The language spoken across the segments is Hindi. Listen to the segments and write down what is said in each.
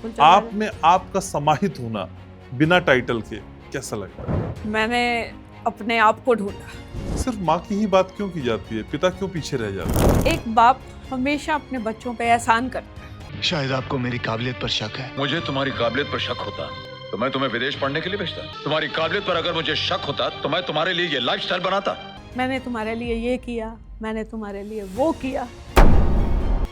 बिल्कुल आप में आपका समाहित होना बिना टाइटल के कैसा लगता है? मैंने अपने आप को ढूंढा। सिर्फ माँ की ही बात क्यों की जाती है, पिता क्यों पीछे रह जाता है? एक बाप हमेशा अपने बच्चों पे एहसान करता है। शायद आपको मेरी काबिलियत पर शक है। मुझे तुम्हारी काबिलियत पर शक होता तो मैं तुम्हें विदेश पढ़ने के लिए भेजता। तुम्हारी काबिलियत पर अगर मुझे शक होता तो मैं तुम्हारे लिए ये लाइफस्टाइल बनाता। मैंने तुम्हारे लिए ये किया, मैंने तुम्हारे लिए वो किया,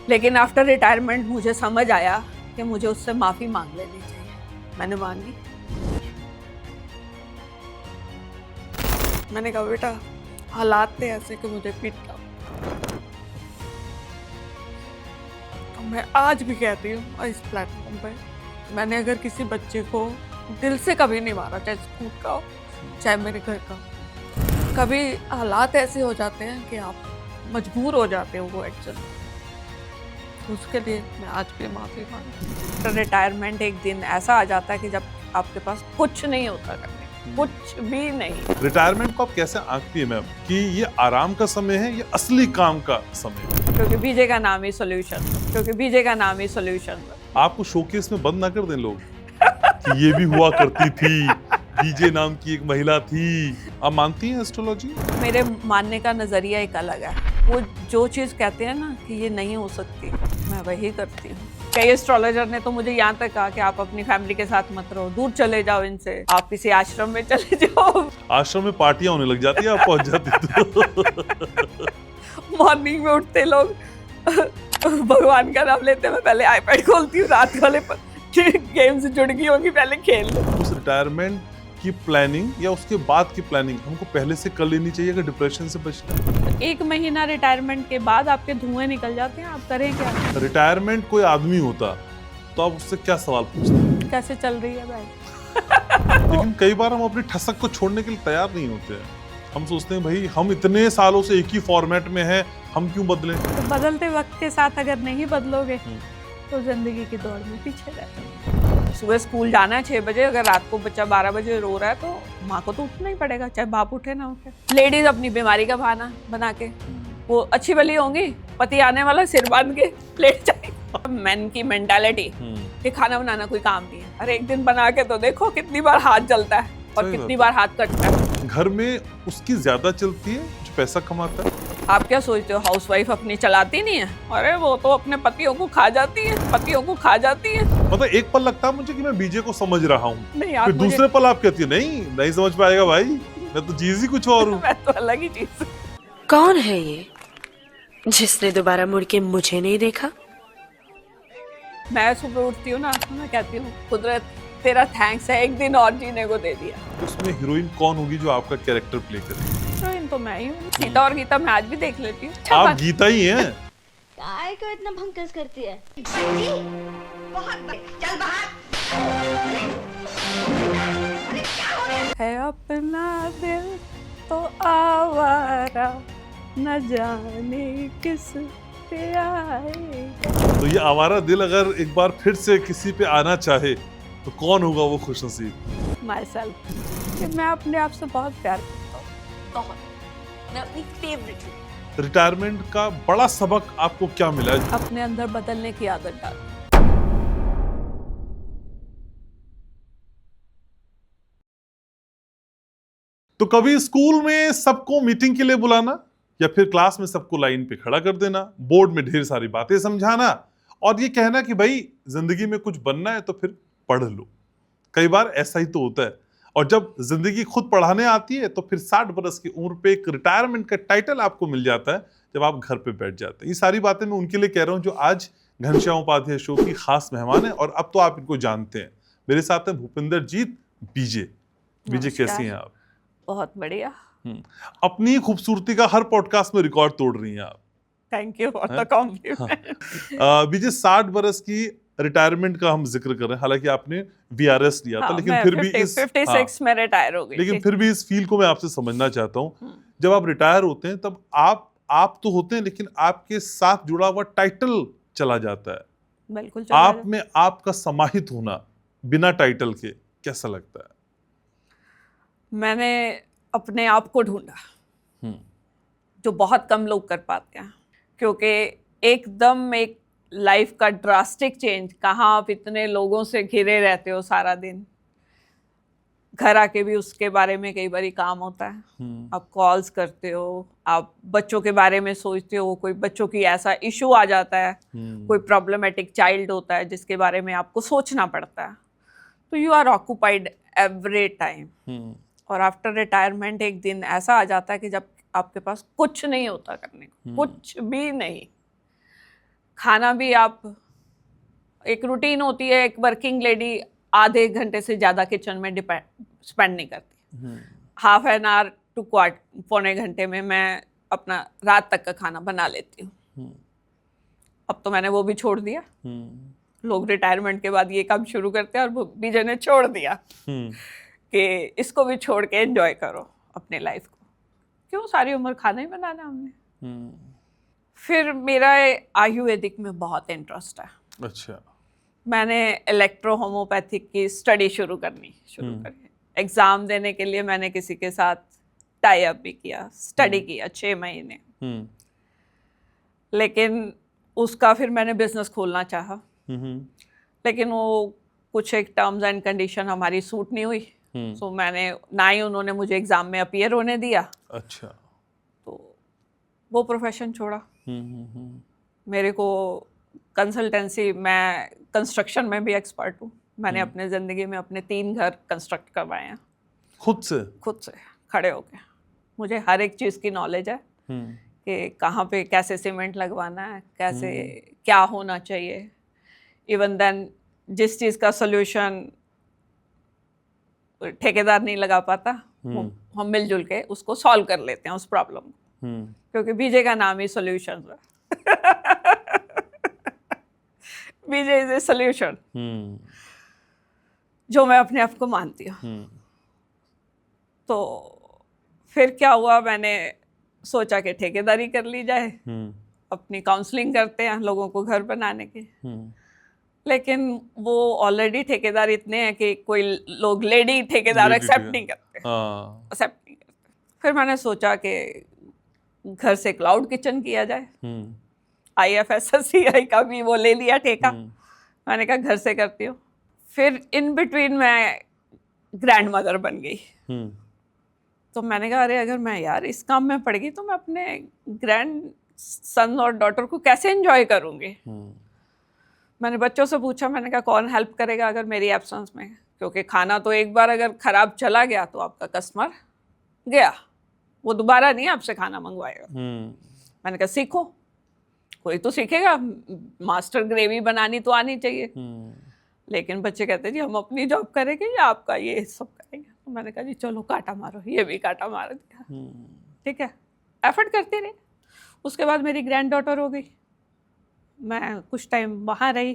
लेकिन आफ्टर रिटायरमेंट मुझे समझ आया कि मुझे उससे माफी मांग लेनी चाहिए। मैंने मांगी। मैंने कहा बेटा हालात थे ऐसे कि मुझे पीटना। तो मैं आज भी कहती हूँ इस प्लेटफॉर्म पे, मैंने अगर किसी बच्चे को दिल से कभी नहीं मारा, चाहे स्कूल का हो चाहे मेरे घर का। कभी हालात ऐसे हो जाते हैं कि आप मजबूर हो जाते हो वो एडजस्ट, तो उसके लिए मैं आज भी माफ़ी मांगती हूँ। रिटायरमेंट एक दिन ऐसा आ जाता है कि जब आपके पास कुछ नहीं होता करने, कुछ भी नहीं। रिटायरमेंट को आप कैसे आंकती है मैम कि ये आराम का समय है या असली काम का समय है? क्योंकि बीजे का नाम ही सोल्यूशन, क्योंकि बीजे का नाम ही सोल्यूशन। आपको शोकेस में बंद ना कर दें लोग कि ये भी हुआ करती थी, बीजे नाम की एक महिला थी। आप मानती हैं एस्ट्रोलॉजी? मेरे मानने का नजरिया एक अलग है। वो जो चीज़ कहते हैं ना कि ये नहीं हो सकती, मैं वही करती हूँ। कई एस्ट्रोलॉजर ने तो मुझे यहाँ तक कहा कि आप अपनी फैमिली के साथ मत रहो, दूर चले जाओ इनसे, आप किसी आश्रम में चले जाओ। आश्रम में पार्टियां होने लग जाती है आप पहुंच जाती तो। मॉर्निंग में उठते लोग भगवान का नाम लेते, मैं पहले आईपैड खोलती हूँ, रात वाले पर गेम से जुड़ गई होंगी, पहले खेल लो। उस रिटायरमेंट की प्लानिंग या उसके बाद की प्लानिंग हमको पहले से कर लेनी चाहिए अगर डिप्रेशन से बचना है। 1 महीना रिटायरमेंट के बाद आपके धुएं निकल जाते हैं, आप करें क्या? रिटायरमेंट कोई आदमी होता तो आप उससे क्या सवाल पूछते? कैसे चल रही है भाई? लेकिन कई बार हम अपनी ठसक को छोड़ने के लिए तैयार नहीं होते हैं। हम सोचते हैं भाई हम इतने सालों से एक ही फॉर्मेट में हैं, हम क्यों बदलें? तो बदलते वक्त के साथ अगर नहीं बदलोगे तो जिंदगी की दौड़ में पीछे रहते। सुबह स्कूल जाना है 6 बजे, अगर रात को बच्चा 12 बजे रो रहा है तो माँ को तो उठना ही पड़ेगा, चाहे बाप उठे ना उठे। लेडीज अपनी बीमारी का बहाना बना के वो अच्छी भली होंगी, पति आने वाला सिर बांध के लेट जाएगी। मैन की मेंटालिटी कि खाना बनाना कोई काम नहीं है। अरे एक दिन बना के तो देखो कितनी बार हाथ जलता है और कितनी बार हाथ कटता है। घर में उसकी ज्यादा चलती है जो पैसा कमाता है। आप क्या सोचते हो हाउसवाइफ अपनी चलाती नहीं है? अरे वो तो अपने पतियों को खा जाती है, पतियों को खा जाती है। मतलब एक पल लगता है मुझे कि मैं बीजे को समझ रहा हूँ, नहीं आप फिर दूसरे पल आप कहती है नहीं समझ पाएगा भाई, मैं तो चीज ही कुछ और हूँ। मैं तो अलग ही चीज। कौन है ये जिसने दोबारा मुड़ के मुझे नहीं देखा? मैं सुबह उठती हूँ ना, मैं कहती हूँ कुदरत तेरा थैंक्स है, एक दिन और जीने को दे दिया। उसमें हीरोइन कौन होगी जो आपका कैरेक्टर प्ले करेगी? हीरोइन तो मैं ही हूँ। सीता और गीता मैं आज भी देख लेती हूँ। आप गीता ही हैं। काय को इतना भंकस करती है? चल बाहर। है अपना दिल तो आवारा, न जाने किस पे आएगा। तो ये आवारा दिल अगर एक बार फिर से किसी पे आना चाहे तो कौन होगा वो खुशनसीब? My self. मैं अपने आप से बहुत प्यार करता हूँ, बहुत। मैं अपनी फेवरेट हूँ। रिटायरमेंट का बड़ा सबक आपको क्या मिला? अपने अंदर बदलने की आदत डाल। तो कभी स्कूल में सबको मीटिंग के लिए बुलाना या फिर क्लास में सबको लाइन पे खड़ा कर देना, बोर्ड में ढेर सारी बातें समझाना और ये कहना कि भाई जिंदगी में कुछ बनना है तो फिर पढ़ लो। कई बार ऐसा ही तो होता है। और जब जिंदगी खुद पढ़ाने आती है तो फिर 60 बरस की उम्र पे एक रिटायरमेंट का टाइटल आपको मिल जाता है जब आप घर पे बैठ जाते हैं। ये सारी बातें मैं उनके लिए कह रहा हूँ जो आज घनश्याम उपाध्याय शो की खास मेहमान है और अब तो आप इनको जानते हैं। मेरे साथ हैं भूपिंदर जीत बीजे। बीजे कैसी हैं आप? बहुत बढ़िया। अपनी खूबसूरती का हर पॉडकास्ट में रिकॉर्ड तोड़ रही हैं आप। Thank you for the compliment. BJ 60 बरस की रिटायरमेंट का हम जिक्र कर रहे हैं, हालांकि आपने वीआरएस लिया था, लेकिन फिर भी 56 में रिटायर हो गई। लेकिन फिर भी इस फील को मैं आपसे समझना चाहता हूँ। जब आप रिटायर होते हैं तब आप तो होते हैं लेकिन आपके साथ जुड़ा हुआ टाइटल चला जाता है। बिल्कुल। आप में आपका समाहित होना बिना टाइटल के कैसा लगता है? मैंने अपने आप को ढूंढा, जो बहुत कम लोग कर पाते हैं, क्योंकि एकदम एक लाइफ का ड्रास्टिक चेंज, कहाँ आप इतने लोगों से घिरे रहते हो सारा दिन, घर आके भी उसके बारे में कई बार काम होता है। आप कॉल्स करते हो, आप बच्चों के बारे में सोचते हो, कोई बच्चों की ऐसा इशू आ जाता है, कोई प्रॉब्लमेटिक चाइल्ड होता है जिसके बारे में आपको सोचना पड़ता है, तो you are occupied every time. और आफ्टर रिटायरमेंट एक दिन ऐसा आ जाता है कि जब आपके पास कुछ नहीं होता करने को, कुछ भी नहीं। खाना भी आप, एक रूटीन होती है, एक वर्किंग लेडी आधे घंटे से ज़्यादा किचन में स्पेंड नहीं करती। हाफ एन आवर टू पौने घंटे में मैं अपना रात तक का खाना बना लेती हूँ। अब तो मैंने वो भी छोड़ दिया। लोग रिटायरमेंट के बाद ये काम शुरू करते हैं और बीजे ने छोड़ दिया कि इसको भी छोड़ के एंजॉय करो अपने लाइफ को। क्यों, सारी उम्र खाना ही बनाना हमने। फिर मेरा आयुर्वेदिक में बहुत इंटरेस्ट है। अच्छा। मैंने इलेक्ट्रो होम्योपैथिक की स्टडी शुरू करी। एग्ज़ाम देने के लिए मैंने किसी के साथ टाई अप भी किया, स्टडी किया 6 महीने। लेकिन उसका फिर मैंने बिजनेस खोलना चाहा, लेकिन वो कुछ एक टर्म्स एंड कंडीशन हमारी सूट नहीं हुई। सो मैंने ना ही उन्होंने मुझे एग्ज़ाम में अपीयर होने दिया। अच्छा। तो वो प्रोफेशन छोड़ा। मेरे को कंसल्टेंसी, मैं कंस्ट्रक्शन में भी एक्सपर्ट हूँ। मैंने अपने ज़िंदगी में अपने 3 घर कंस्ट्रक्ट करवाए हैं खुद से खड़े होके। मुझे हर एक चीज़ की नॉलेज है कि कहाँ पे कैसे सीमेंट लगवाना है, कैसे क्या होना चाहिए। इवन देन जिस चीज़ का सोल्यूशन ठेकेदार नहीं लगा पाता, हम मिलजुल के उसको सॉल्व कर लेते हैं उस प्रॉब्लम को, क्योंकि बीजे का नाम ही सोल्यूशन है। बीजे इज ए सोल्यूशन, जो मैं अपने आप को मानती हूँ। तो फिर क्या हुआ, मैंने सोचा कि ठेकेदारी कर ली जाए। अपनी काउंसलिंग करते हैं लोगों को घर बनाने की। लेकिन वो ऑलरेडी ठेकेदार इतने हैं कि कोई लोग लेडी ठेकेदार एक्सेप्ट नहीं करते। फिर मैंने सोचा कि घर से क्लाउड किचन किया जाए। IFSCI का भी वो ले लिया ठेका। मैंने कहा घर से करती हूँ। फिर इन बिटवीन मैं ग्रैंड मदर बन गई। तो मैंने कहा अरे अगर मैं यार इस काम में पड़ गई तो मैं अपने ग्रैंड सन और डॉटर को कैसे एंजॉय करूँगी। मैंने बच्चों से पूछा, मैंने कहा कौन हेल्प करेगा अगर मेरी एब्सेंस में, क्योंकि खाना तो एक बार अगर ख़राब चला गया तो आपका कस्टमर गया, वो दोबारा नहीं आपसे खाना मंगवाएगा। मैंने कहा सीखो, कोई तो सीखेगा, मास्टर ग्रेवी बनानी तो आनी चाहिए। लेकिन बच्चे कहते जी हम अपनी जॉब करेंगे या आपका ये सब करेंगे। तो मैंने कहा जी चलो काटा मारो, ये भी काटा मार दिया। ठीक है, एफर्ट करती रही। उसके बाद मेरी ग्रैंड डॉटर हो गई, मैं कुछ टाइम वहाँ रही,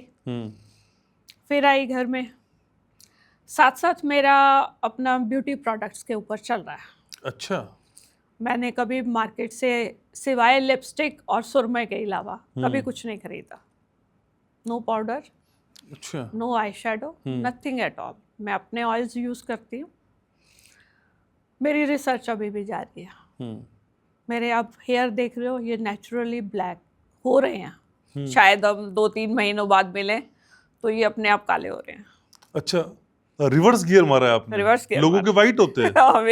फिर आई घर में। साथ साथ मेरा अपना ब्यूटी प्रोडक्ट्स के ऊपर चल रहा है। अच्छा। मैंने कभी मार्केट से सिवाय लिपस्टिक और सुरमे के अलावा कभी कुछ नहीं खरीदा। नो पाउडर, अच्छा, no eye shadow, nothing at all. मैं अपने ऑयल्स यूज़ करती हूँ। मेरी रिसर्च अभी भी जारी है। मेरे आप हेयर देख रहे हो, ये नेचुरली ब्लैक हो रहे हैं। शायद हम 2-3 महीनों बाद मिले तो ये अपने आप काले हो रहे हैं। अच्छा, रिवर्स गियर मारा है आपने। रिवर्स गियर लोगों के वाइट होते हैं। हाँ,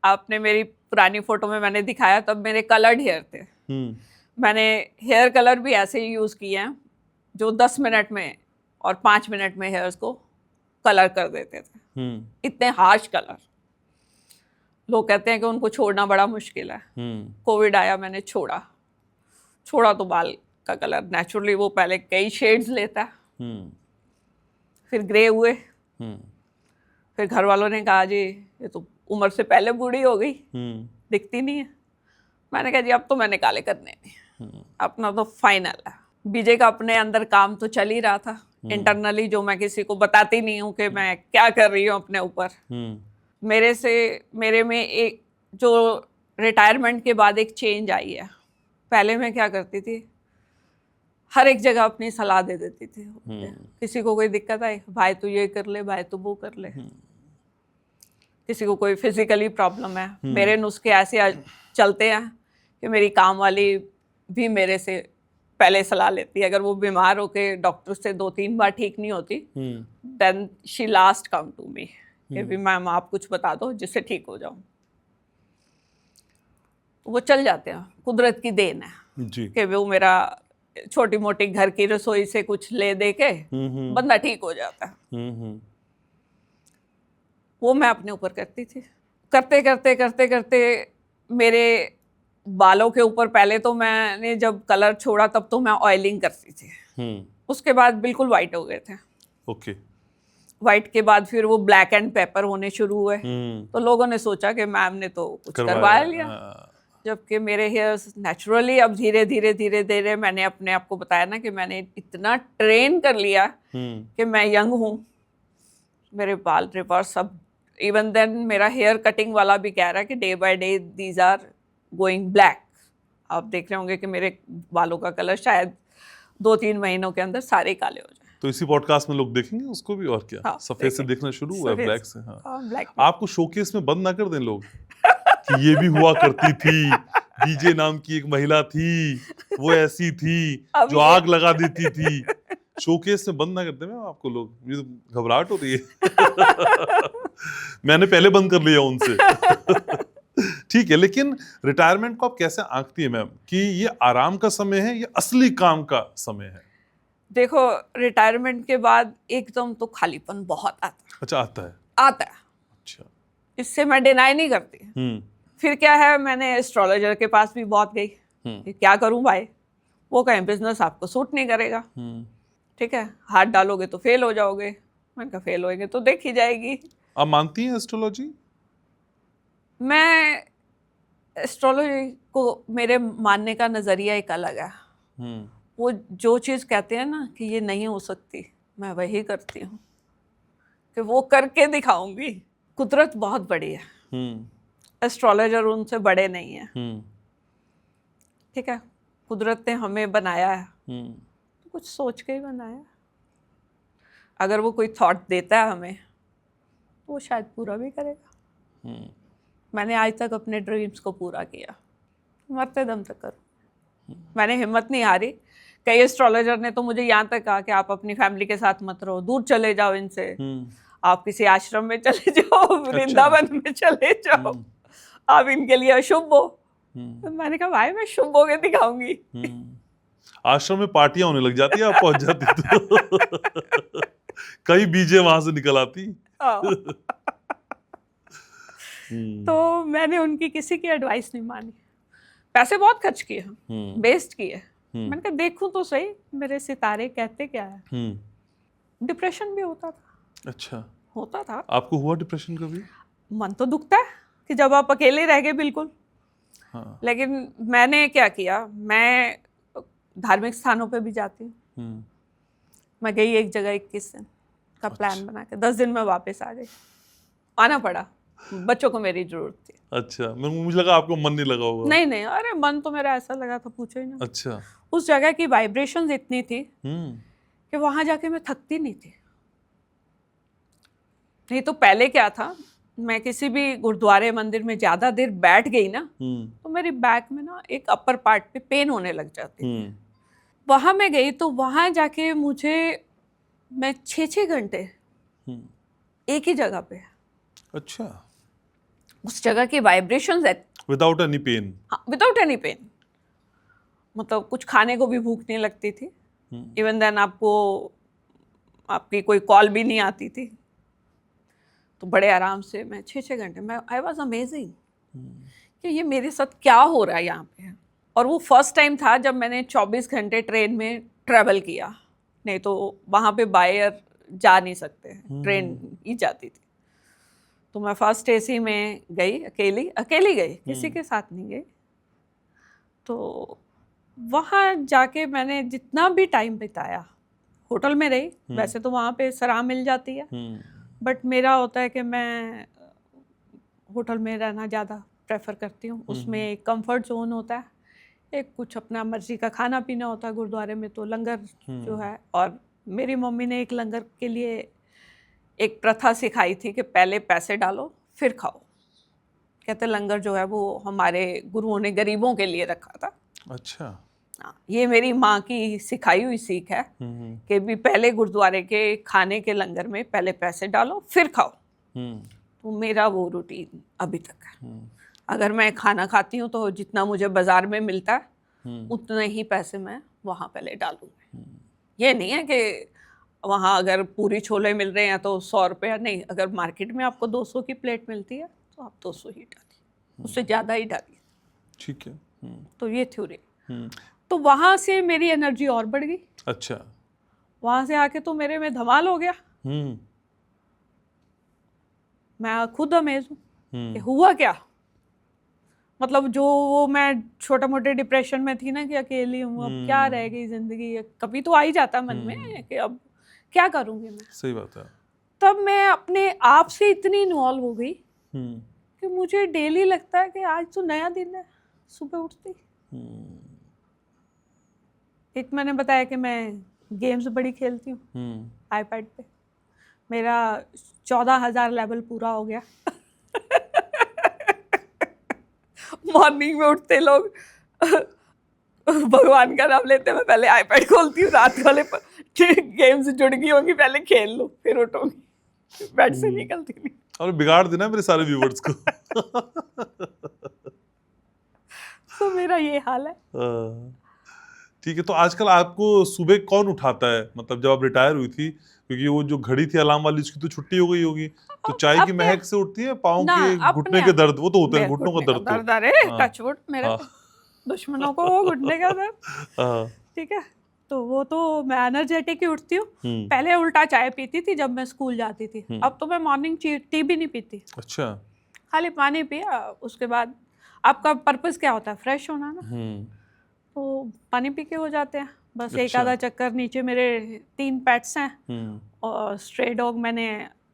आपने मेरी पुरानी फोटो में मैंने दिखाया, तब मेरे कलर्ड हेयर थे। मैंने हेयर कलर भी ऐसे ही यूज़ किए हैं जो 10 मिनट में और 5 मिनट में हेयर्स को कलर कर देते थे। इतने हार्श कलर। लोग कहते हैं कि उनको छोड़ना बड़ा मुश्किल है। कोविड आया, मैंने छोड़ा तो बाल का कलर नेचुरली वो पहले कई शेड्स लेता है, फिर ग्रे हुए। फिर घर वालों ने कहा जी ये तो उम्र से पहले बूढ़ी हो गई, दिखती नहीं है। मैंने कहा जी अब तो मैंने काले करने नहीं, अपना तो फाइनल है। बीजे का अपने अंदर काम तो चल ही रहा था इंटरनली, जो मैं किसी को बताती नहीं हूँ कि मैं क्या कर रही हूँ अपने ऊपर। मेरे में एक जो रिटायरमेंट के बाद एक चेंज आई है। पहले मैं क्या करती थी, हर एक जगह अपनी सलाह दे देती थी। किसी को कोई दिक्कत आई, भाई तू ये कर ले, भाई तू वो कर ले। किसी को कोई फिजिकली प्रॉब्लम है, मेरे नुस्खे ऐसे चलते हैं कि मेरी काम वाली भी मेरे से पहले सलाह लेती है। अगर वो बीमार होके डॉक्टर से 2-3 बार ठीक नहीं होती, then she last come to me कि भी मैम आप कुछ बता दो जिससे ठीक हो जाऊं। वो चल जाते हैं, कुदरत की देन है जी। कि वो मेरा छोटी मोटी घर की रसोई से कुछ ले दे के बंदा ठीक हो जाता है। वो मैं अपने ऊपर करती थी। करते करते करते करते मेरे बालों के ऊपर पहले तो मैंने जब कलर छोड़ा तब तो मैं ऑयलिंग करती थी, उसके बाद बिल्कुल वाइट हो गए थे। ओके। वाइट के बाद फिर वो ब्लैक एंड पेपर होने शुरू हुए, तो लोगों ने सोचा कि मैम ने तो कुछ करवा लिया, जबकि मेरे हेयर्स नेचुरली अब धीरे धीरे धीरे धीरे मैंने अपने आप को बताया ना कि मैंने इतना ट्रेन कर लिया कि मैं यंग हूँ, मेरे बाल रिवर्स सब। इवन देन मेरा हेयर कटिंग वाला भी कह रहा है कि day by day these are going black. आप देख रहे होंगे कि मेरे बालों का कलर शायद 2-3 महीनों के अंदर सारे काले हो जाए। तो इसी पॉडकास्ट में लोग देखेंगे उसको भी, और क्या। हाँ, सफेद से देखना शुरू हुआ है, सफेद ब्लैक से। हाँ, ब्लैक। आपको शोकेस में बंद ना कर दें लोग कि ये भी हुआ करती थी, डीजे नाम की एक महिला थी, वो ऐसी थी जो आग लगा देती थी। शोकेस में बंद ना कर दें मैम आपको लोग, ये तो घबराहट हो रही है। मैंने पहले बंद कर लिया उनसे। ठीक है, लेकिन रिटायरमेंट को आप कैसे आंकती है मैम कि ये आराम का समय है या असली काम का समय है? देखो, रिटायरमेंट के बाद एकदम तो खालीपन बहुत आता है। अच्छा, आता है। अच्छा। इससे मैं डिनाई नहीं करती। फिर क्या है, मैंने एस्ट्रोलॉजर के पास भी बहुत गई कि क्या करूं भाई, वो कहें बिजनेस आपको सूट नहीं करेगा, ठीक है, हाथ डालोगे तो फेल हो जाओगे। मैंने कहा फेल होएंगे तो देखी जाएगी। आप मानती हैं एस्ट्रोलॉजी? मैं एस्ट्रोलॉजी को, मेरे मानने का नज़रिया एक अलग है। वो जो चीज़ कहते हैं ना कि ये नहीं हो सकती, मैं वही करती हूँ कि वो करके दिखाऊंगी। कुदरत बहुत बड़ी है, एस्ट्रोलॉजर उनसे बड़े नहीं है, ठीक है। कुदरत ने हमें बनाया है तो कुछ सोच के ही बनाया। अगर वो कोई थॉट देता है हमें तो वो शायद पूरा भी करेगा। मैंने आज तक अपने ड्रीम्स को पूरा किया, मरते दम तक करूँ। मैंने हिम्मत नहीं हारी। कई एस्ट्रोलॉजर ने तो मुझे यहाँ तक कहा कि आप अपनी फैमिली के साथ मत रहो, दूर चले जाओ इनसे, आप किसी आश्रम में चले जाओ, वृंदावन में चले जाओ, आप इनके लिए अशुभ हो। तो मैंने कहा भाई मैं शुभ होके दिखाऊंगी। आश्रम में पार्टियां होने लग जाती है, आप पहुंच जाती तो कई बीजे वहां से निकल आती। तो मैंने उनकी किसी की एडवाइस नहीं मानी। पैसे बहुत खर्च किए, वेस्ट किए। मैंने कहा देखूं तो सही मेरे सितारे कहते क्या है। डिप्रेशन भी होता था। अच्छा, होता था। आपको हुआ डिप्रेशन कभी? मन तो दुखता है कि जब आप अकेले रह गए बिल्कुल। हाँ। लेकिन मैंने क्या किया, मैं धार्मिक स्थानों पे भी जाती हूँ। मैं गई एक जगह 21 दिन का प्लान बना के, 10 दिन में वापस आ गई। आना पड़ा, बच्चों को मेरी जरूरत थी। अच्छा, मुझे लगा आपको मन नहीं लगा होगा। नहीं नहीं, अरे मन तो मेरा ऐसा लगा था पूछो ही ना। अच्छा। उस जगह की वाइब्रेशंस इतनी थी कि वहां जाके मैं थकती नहीं थी। नहीं तो पहले क्या था, मैं किसी भी गुरुद्वारे मंदिर में ज्यादा देर बैठ गई ना तो मेरी बैक में ना एक अपर पार्ट पे पेन होने लग जाती। वहां मैं गई तो वहां जाके मुझे, मैं 6-6 घंटे एक ही जगह पे। अच्छा। उस जगह की वाइब्रेशंस है without any pain. Without any pain, मतलब कुछ खाने को भी भूख नहीं लगती थी। इवन देन आपको आपकी कोई कॉल भी नहीं आती थी। तो बड़े आराम से मैं 6-6 घंटे, मैं आई वॉज अमेजिंग कि ये मेरे साथ क्या हो रहा है यहाँ पे। और वो फर्स्ट टाइम था जब मैंने 24 घंटे ट्रेन में ट्रैवल किया, नहीं तो वहाँ पे बाय एयर जा नहीं सकते, ट्रेन ही जाती थी। तो मैं फर्स्ट एसी में गई, अकेली गई, किसी के साथ नहीं गई। तो वहाँ जाके मैंने जितना भी टाइम बिताया, होटल में रही, वैसे तो वहाँ पे सराह मिल जाती है, बट मेरा होता है कि मैं होटल में रहना ज़्यादा प्रेफर करती हूँ। उसमें एक कंफर्ट जोन होता है, एक कुछ अपना मर्जी का खाना पीना होता है। गुरुद्वारे में तो लंगर जो है, और मेरी मम्मी ने एक लंगर के लिए एक प्रथा सिखाई थी कि पहले पैसे डालो फिर खाओ। कहते लंगर जो है वो हमारे गुरुओं ने गरीबों के लिए रखा था। अच्छा। हाँ, ये मेरी माँ की सिखाई हुई सीख है कि भी पहले गुरुद्वारे के खाने के लंगर में पहले पैसे डालो फिर खाओ। तो मेरा वो रूटीन अभी तक है। अगर मैं खाना खाती हूँ तो जितना मुझे बाजार में मिलता है उतने ही पैसे मैं वहाँ पहले डालूंगी। ये नहीं है कि वहाँ अगर पूरी छोले मिल रहे हैं तो 100 रुपया नहीं, अगर मार्केट में आपको 200 की प्लेट मिलती है तो आप 200 ही डालिए, उससे ज़्यादा ही डालिए। ठीक है। तो ये थ्योरी। तो वहाँ से मेरी एनर्जी और बढ़ गई। अच्छा। वहाँ से आके तो मेरे में धमाल हो गया। मैं खुद अमेज हूँ कि हुआ क्या। मतलब जो वो मैं छोटे मोटे डिप्रेशन में थी ना कि अकेली हूँ, अब क्या रह गई जिंदगी, कभी तो आ ही जाता मन में कि अब क्या करूँगी मैं। सही बात है। तब मैं अपने आप से इतनी इन्वॉल्व हो गई कि मुझे डेली लगता है कि आज तो नया दिन है। सुबह उठती एक मैंने बताया कि मैं गेम्स बड़ी खेलती हूँ आईपैड पे। मेरा 14,000 लेवल पूरा हो गया। मॉर्निंग में उठते लोग भगवान का नाम लेते, मैं पहले आईपैड खोलती हूँ, रात वाले गेम्स जुड़ गई होंगी, पहले खेल लो फिर उठूंगी, बेड से निकलती नहीं। और बिगाड़ देना मेरे सारे व्यूवर्स को। तो मेरा ये हाल है। ठीक है। तो आजकल आपको सुबह कौन उठाता है, मतलब जब आप रिटायर हुई थी, क्योंकि वो जो घड़ी थी अलार्म वाली उसकी तो छुट्टी हो गई होगी, तो चाय की महक से उठती है, पाँव के घुटने के दर्द, वो तो होते हैं घुटनों का दर्द, दर्द अरे टचवुड मेरे दुश्मनों को वो घुटने का दर्द। ठीक है, तो वो तो मैं एनर्जेटिक ही उठती हूँ। पहले उल्टा चाय पीती थी जब मैं स्कूल जाती थी, अब तो मैं मॉर्निंग टी भी नहीं पीती। अच्छा। खाली पानी पिया, उसके बाद आपका पर्पस क्या होता है, फ्रेश होना ना, तो पानी पी के हो जाते हैं बस। अच्छा। एक आधा चक्कर, नीचे मेरे 3 पेट्स हैं और स्ट्रे डॉग मैंने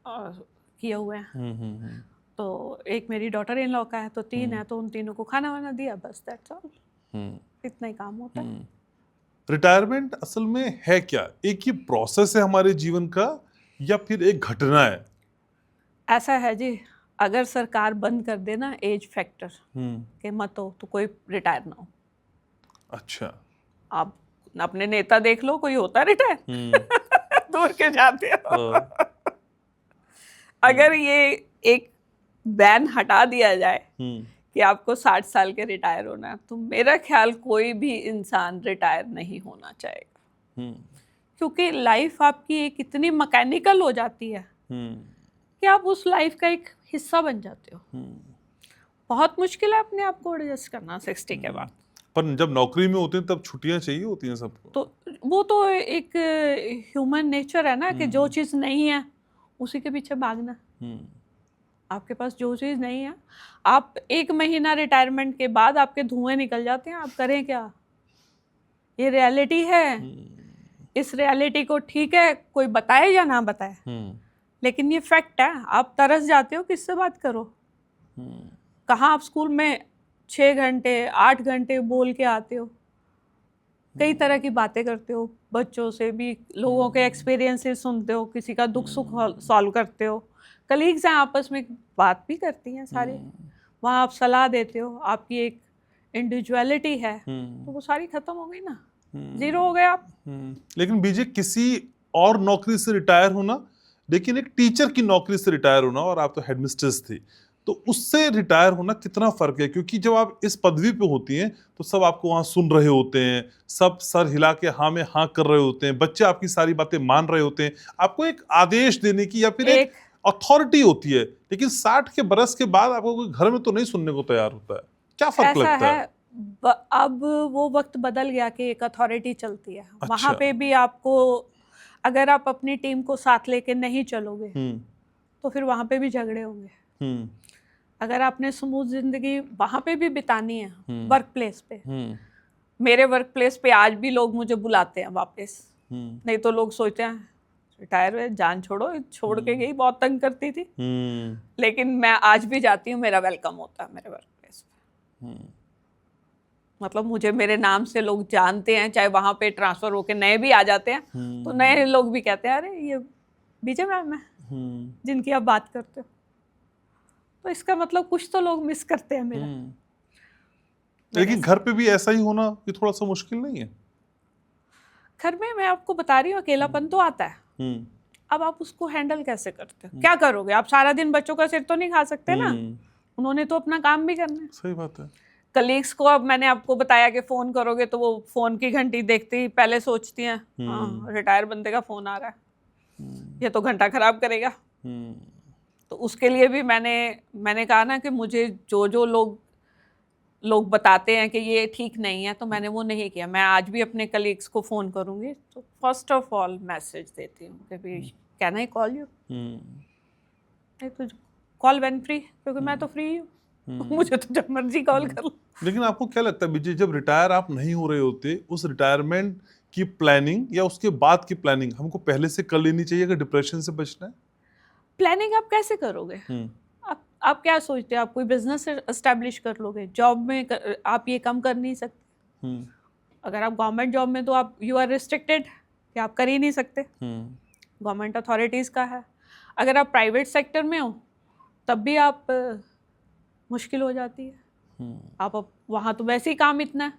किए हुए हैं। तो एक मेरी डॉटर इन लॉ का है, तो 3 है, तो उन तीनों को खाना वाना दिया, बस दैट्स ऑल। इतना ही काम होता है। रिटायरमेंट असल में है क्या, एक ही प्रोसेस है हमारे जीवन का या फिर एक घटना है? ऐसा है जी, अगर सरकार बंद कर दे ना एज फैक्टर के मत हो तो कोई रिटायर ना हो। अच्छा। आप अपने नेता देख लो, कोई होता रिटायर? दूर के जाते हो। अगर ये एक बैन हटा दिया जाए कि आपको 60 साल के रिटायर होना है, तो मेरा ख्याल कोई भी इंसान रिटायर नहीं होना चाहेगा। क्योंकि लाइफ आपकी एक इतनी मैकेनिकल हो जाती है कि आप उस लाइफ का एक हिस्सा बन जाते हो। बहुत मुश्किल है अपने आप को एडजस्ट करना 60 के बाद। पर जब नौकरी में होते हैं तब छुट्टियां चाहिए होती हैं सबको। तो वो तो एक ह्यूमन नेचर है ना कि जो चीज़ नहीं है उसी के पीछे भागना। आपके पास जो चीज़ नहीं है, आप 1 महीना रिटायरमेंट के बाद आपके धुएं निकल जाते हैं, आप करें क्या? ये रियलिटी है। इस रियलिटी को ठीक है कोई बताए या ना बताए, लेकिन ये फैक्ट है। आप तरस जाते हो, किससे बात करो? कहाँ आप स्कूल में 6 घंटे 8 घंटे बोल के आते हो, कई तरह की बातें करते हो, बच्चों से भी लोगों के एक्सपीरियंसेस सुनते हो, किसी का दुख सुख सॉल्व करते हो, कलीग्स हैं आपस में बात भी करती हैं सारे, वहाँ आप सलाह देते हो, आपकी एक इंडिविजुअलिटी है, तो वो सारी खत्म हो गई ना, जीरो हो गए आप। लेकिन बीजे किसी और नौकरी से रिटायर होना, लेकिन एक टीचर की नौकरी से रिटायर होना, और आप तो हेडमिस्ट्रेस थी, तो उससे रिटायर होना कितना फर्क है? क्योंकि जब आप इस पदवी पे होती हैं तो सब आपको वहां सुन रहे होते हैं, सब सर हिला के हाँ में हाँ कर रहे होते हैं, बच्चे आपकी सारी बातें मान रहे होते हैं, आपको एक आदेश देने की या फिर एक अथॉरिटी होती है। लेकिन 60 के बरस के बाद आपको कोई घर में तो नहीं सुनने को तैयार होता है। क्या फर्क लगता है? अब वो वक्त बदल गया कि एक अथॉरिटी चलती है। अच्छा। वहां पे भी आपको, अगर आप अपनी टीम को साथ लेके नहीं चलोगे तो फिर वहां पे भी झगड़े होंगे। अगर आपने स्मूथ जिंदगी वहां पे भी बितानी है, वर्क प्लेस पे, मेरे वर्क प्लेस पे आज भी लोग मुझे बुलाते हैं वापस। नहीं तो लोग सोचते हैं रिटायर हुए, जान छोड़ के गई, बहुत तंग करती थी, लेकिन मैं आज भी जाती हूँ, मेरा वेलकम होता है मेरे वर्क प्लेस पे। मतलब मुझे मेरे नाम से लोग जानते हैं, चाहे वहां पे ट्रांसफर होके नए भी आ जाते हैं तो नए लोग भी कहते हैं अरे ये विजय मैम है जिनकी आप बात करते हो। तो इसका मतलब कुछ तो लोग मिस करते हैं मेरा। लेकिन घर पे भी ऐसा ही होना ये थोड़ा सा मुश्किल नहीं है? घर में मैं आपको बता रही हूँ अकेलापन तो आता है, हम्म अब आप उसको हैंडल कैसे करते हो, क्या करोगे? आप सारा दिन बच्चों का सिर तो नहीं खा सकते ना, उन्होंने तो अपना काम भी करना है। सही बात है। कलीग्स को अब मैंने आपको बताया कि फोन करोगे तो वो फोन की घंटी देखते ही पहले सोचती हैं हाँ रिटायर बंदे का फोन आ रहा है, ये तो घंटा खराब करेगा। तो उसके लिए भी मैंने कहा ना कि मुझे जो लोग बताते हैं कि ये ठीक नहीं है, तो मैंने वो नहीं किया। मैं आज भी अपने कलीग्स को फ़ोन करूँगी तो फर्स्ट ऑफ ऑल मैसेज देती हूँ कि भाई कैन आई कॉल यू, नहीं तो कॉल व्हेन फ्री, क्योंकि मैं तो फ्री हूँ मुझे तो जब मर्जी कॉल कर लो। लेकिन आपको क्या लगता है विजय, जब रिटायर आप नहीं हो रहे होते, उस रिटायरमेंट की प्लानिंग या उसके बाद की प्लानिंग हमको पहले से कर लेनी चाहिए अगर डिप्रेशन से बचना है? प्लानिंग आप कैसे करोगे? आप क्या सोचते हो? आप कोई बिजनेस एस्टेब्लिश कर लोगे? जॉब में आप ये कम कर नहीं सकते। अगर आप गवर्नमेंट जॉब में तो आप यू आर रिस्ट्रिक्टेड कि आप कर ही नहीं सकते, गवर्नमेंट अथॉरिटीज़ का है। अगर आप प्राइवेट सेक्टर में हो तब भी आप मुश्किल हो जाती है। आप वहाँ तो वैसे ही काम इतना है,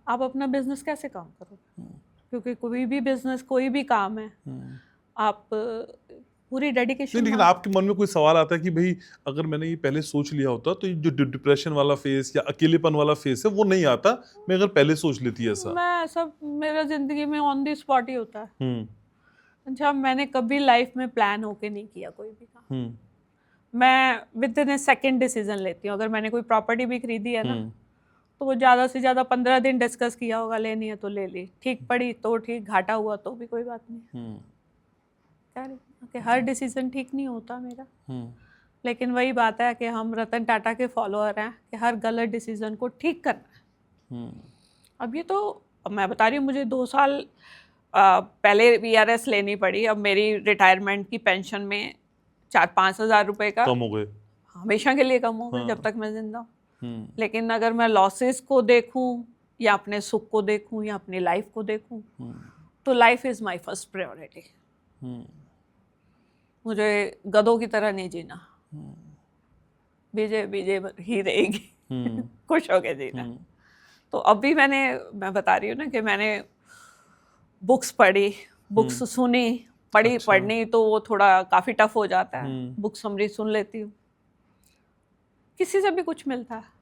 आप अपना बिजनेस कैसे काम करोगे? क्योंकि कोई भी बिजनेस, कोई भी काम है, आप पूरी डेडिकेशन। लेकिन आपके मन में कोई सवाल आता है कि भाई अगर मैंने ये पहले सोच लिया होता तो ये जो डिप्रेशन वाला फेस या अकेलेपन वाला फेस है वो नहीं आता, मैं अगर पहले सोच लेती ऐसा? मैं सब मेरा जिंदगी में ऑन द स्पॉट ही होता है। अच्छा, मैंने कभी लाइफ में प्लान होके नहीं किया कोई भी काम। मैं with in A second decision लेती हूँ। अगर मैंने कोई प्रॉपर्टी भी खरीदी है ना तो वो ज़्यादा से ज़्यादा 15 दिन डिस्कस किया होगा, लेनी है तो ले ली, ठीक पड़ी तो ठीक, घाटा हुआ तो भी कोई बात नहीं। क्या कि हर डिसीजन ठीक नहीं होता मेरा, लेकिन वही बात है कि हम रतन टाटा के फॉलोअर हैं कि हर गलत डिसीजन को ठीक करना है। अब ये तो मैं बता रही हूँ, मुझे 2 साल पहले VRS लेनी पड़ी। अब मेरी रिटायरमेंट की पेंशन में 4-5 हज़ार रुपये का कम हो गए, हमेशा के लिए कम हो गए जब तक मैं जिंदा हूँ। लेकिन अगर मैं लॉसेस को देखूं या अपने सुख को देखूं या अपनी लाइफ को देखूं तो life is my first priority. मुझे गधों की तरह नहीं जीना, विजय ही रहेगी खुश होके जीना। तो अभी मैं बता रही हूँ ना कि मैंने बुक्स पढ़ी, बुक्स सुनी, पढ़नी तो वो थोड़ा काफ़ी टफ हो जाता है। बुक समरी सुन लेती हूँ, किसी से भी कुछ मिलता है।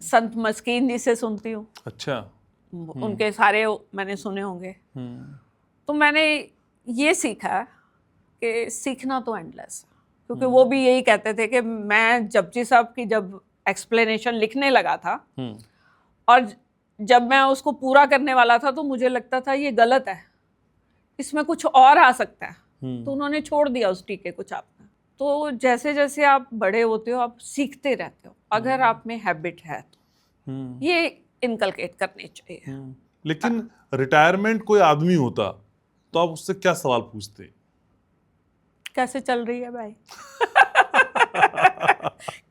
संत मस्कीन जी से सुनती हूँ, अच्छा, उनके सारे मैंने सुने होंगे। तो मैंने ये सीखा कि सीखना तो एंडलेस है, क्योंकि वो भी यही कहते थे कि मैं जपजी साहब की जब एक्सप्लेनेशन लिखने लगा था और जब मैं उसको पूरा करने वाला था तो मुझे लगता था ये गलत है, इसमें कुछ और आ सकता है, तो उन्होंने छोड़ दिया उस टीके को छापना। तो जैसे जैसे आप बड़े होते हो आप सीखते रहते हो, अगर आप में हैबिट है तो ये इनकलकेट करनी चाहिए। लेकिन रिटायरमेंट कोई आदमी होता तो आप उससे क्या सवाल पूछते? कैसे चल रही है भाई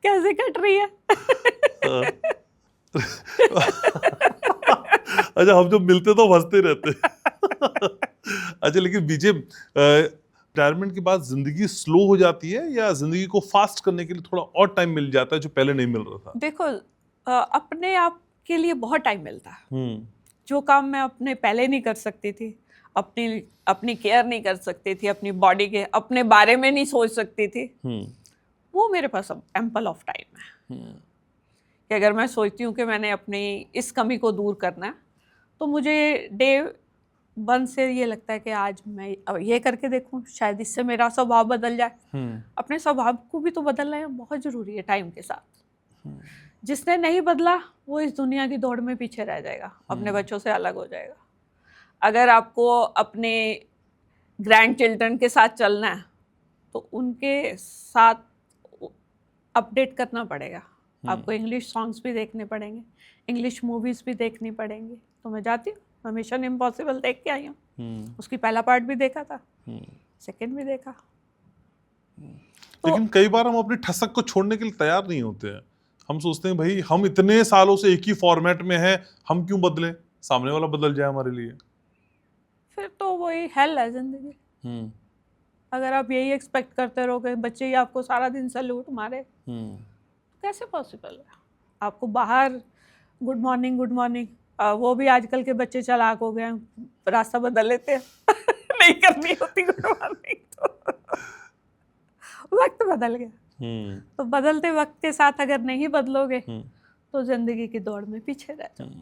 कैसे कट रही है अच्छा, हम जब मिलते तो हंसते रहते अच्छा, लेकिन बीजे रिटायरमेंट के बाद जिंदगी स्लो हो जाती है या जिंदगी को फास्ट करने के लिए थोड़ा और टाइम मिल जाता है जो पहले नहीं मिल रहा था? देखो, अपने आप के लिए बहुत टाइम मिलता है। जो काम मैं अपने पहले नहीं कर सकती थी, अपनी केयर नहीं कर सकती थी, अपनी बॉडी के अपने बारे में नहीं सोच सकती थी, वो मेरे पास अब एम्पल ऑफ टाइम है। कि अगर मैं सोचती हूँ कि मैंने अपनी इस कमी को दूर करना है तो मुझे डे 1 से ये लगता है कि आज मैं अब ये करके देखूँ, शायद इससे मेरा स्वभाव बदल जाए। अपने स्वभाव को भी तो बदलना बहुत ज़रूरी है टाइम के साथ। जिसने नहीं बदला वो इस दुनिया की दौड़ में पीछे रह जाएगा, अपने बच्चों से अलग हो जाएगा। अगर आपको अपने ग्रैंड चिल्ड्रन के साथ चलना है तो उनके साथ अपडेट करना पड़ेगा। आपको इंग्लिश सॉन्ग्स भी देखने पड़ेंगे, इंग्लिश मूवीज़ भी देखनी पड़ेंगी। तो मैं जाती हूँ, मैं मिशन इम्पॉसिबल देख के आई हूँ। उसकी पहला पार्ट भी देखा था, सेकंड भी देखा। लेकिन कई बार हम अपनी ठसक को छोड़ने के लिए तैयार नहीं होते हैं। हम सोचते हैं भाई हम इतने सालों से एक ही फॉर्मेट में हैं, हम क्यों बदले, सामने वाला बदल जाए हमारे लिए। फिर तो वही हेल है जिंदगी। अगर आप यही एक्सपेक्ट करते रहोगे बच्चे ही आपको सारा दिन सैल्यूट मारे, कैसे पॉसिबल है? आपको बाहर गुड मॉर्निंग गुड मॉर्निंग। वो भी आजकल के बच्चे चालाक हो गए हैं, रास्ता बदल लेते हैं नहीं करनी होती गुड मॉर्निंग तो वक्त बदल गया। तो बदलते वक्त के साथ अगर नहीं बदलोगे तो जिंदगी की दौड़ में पीछे रह जाओगे।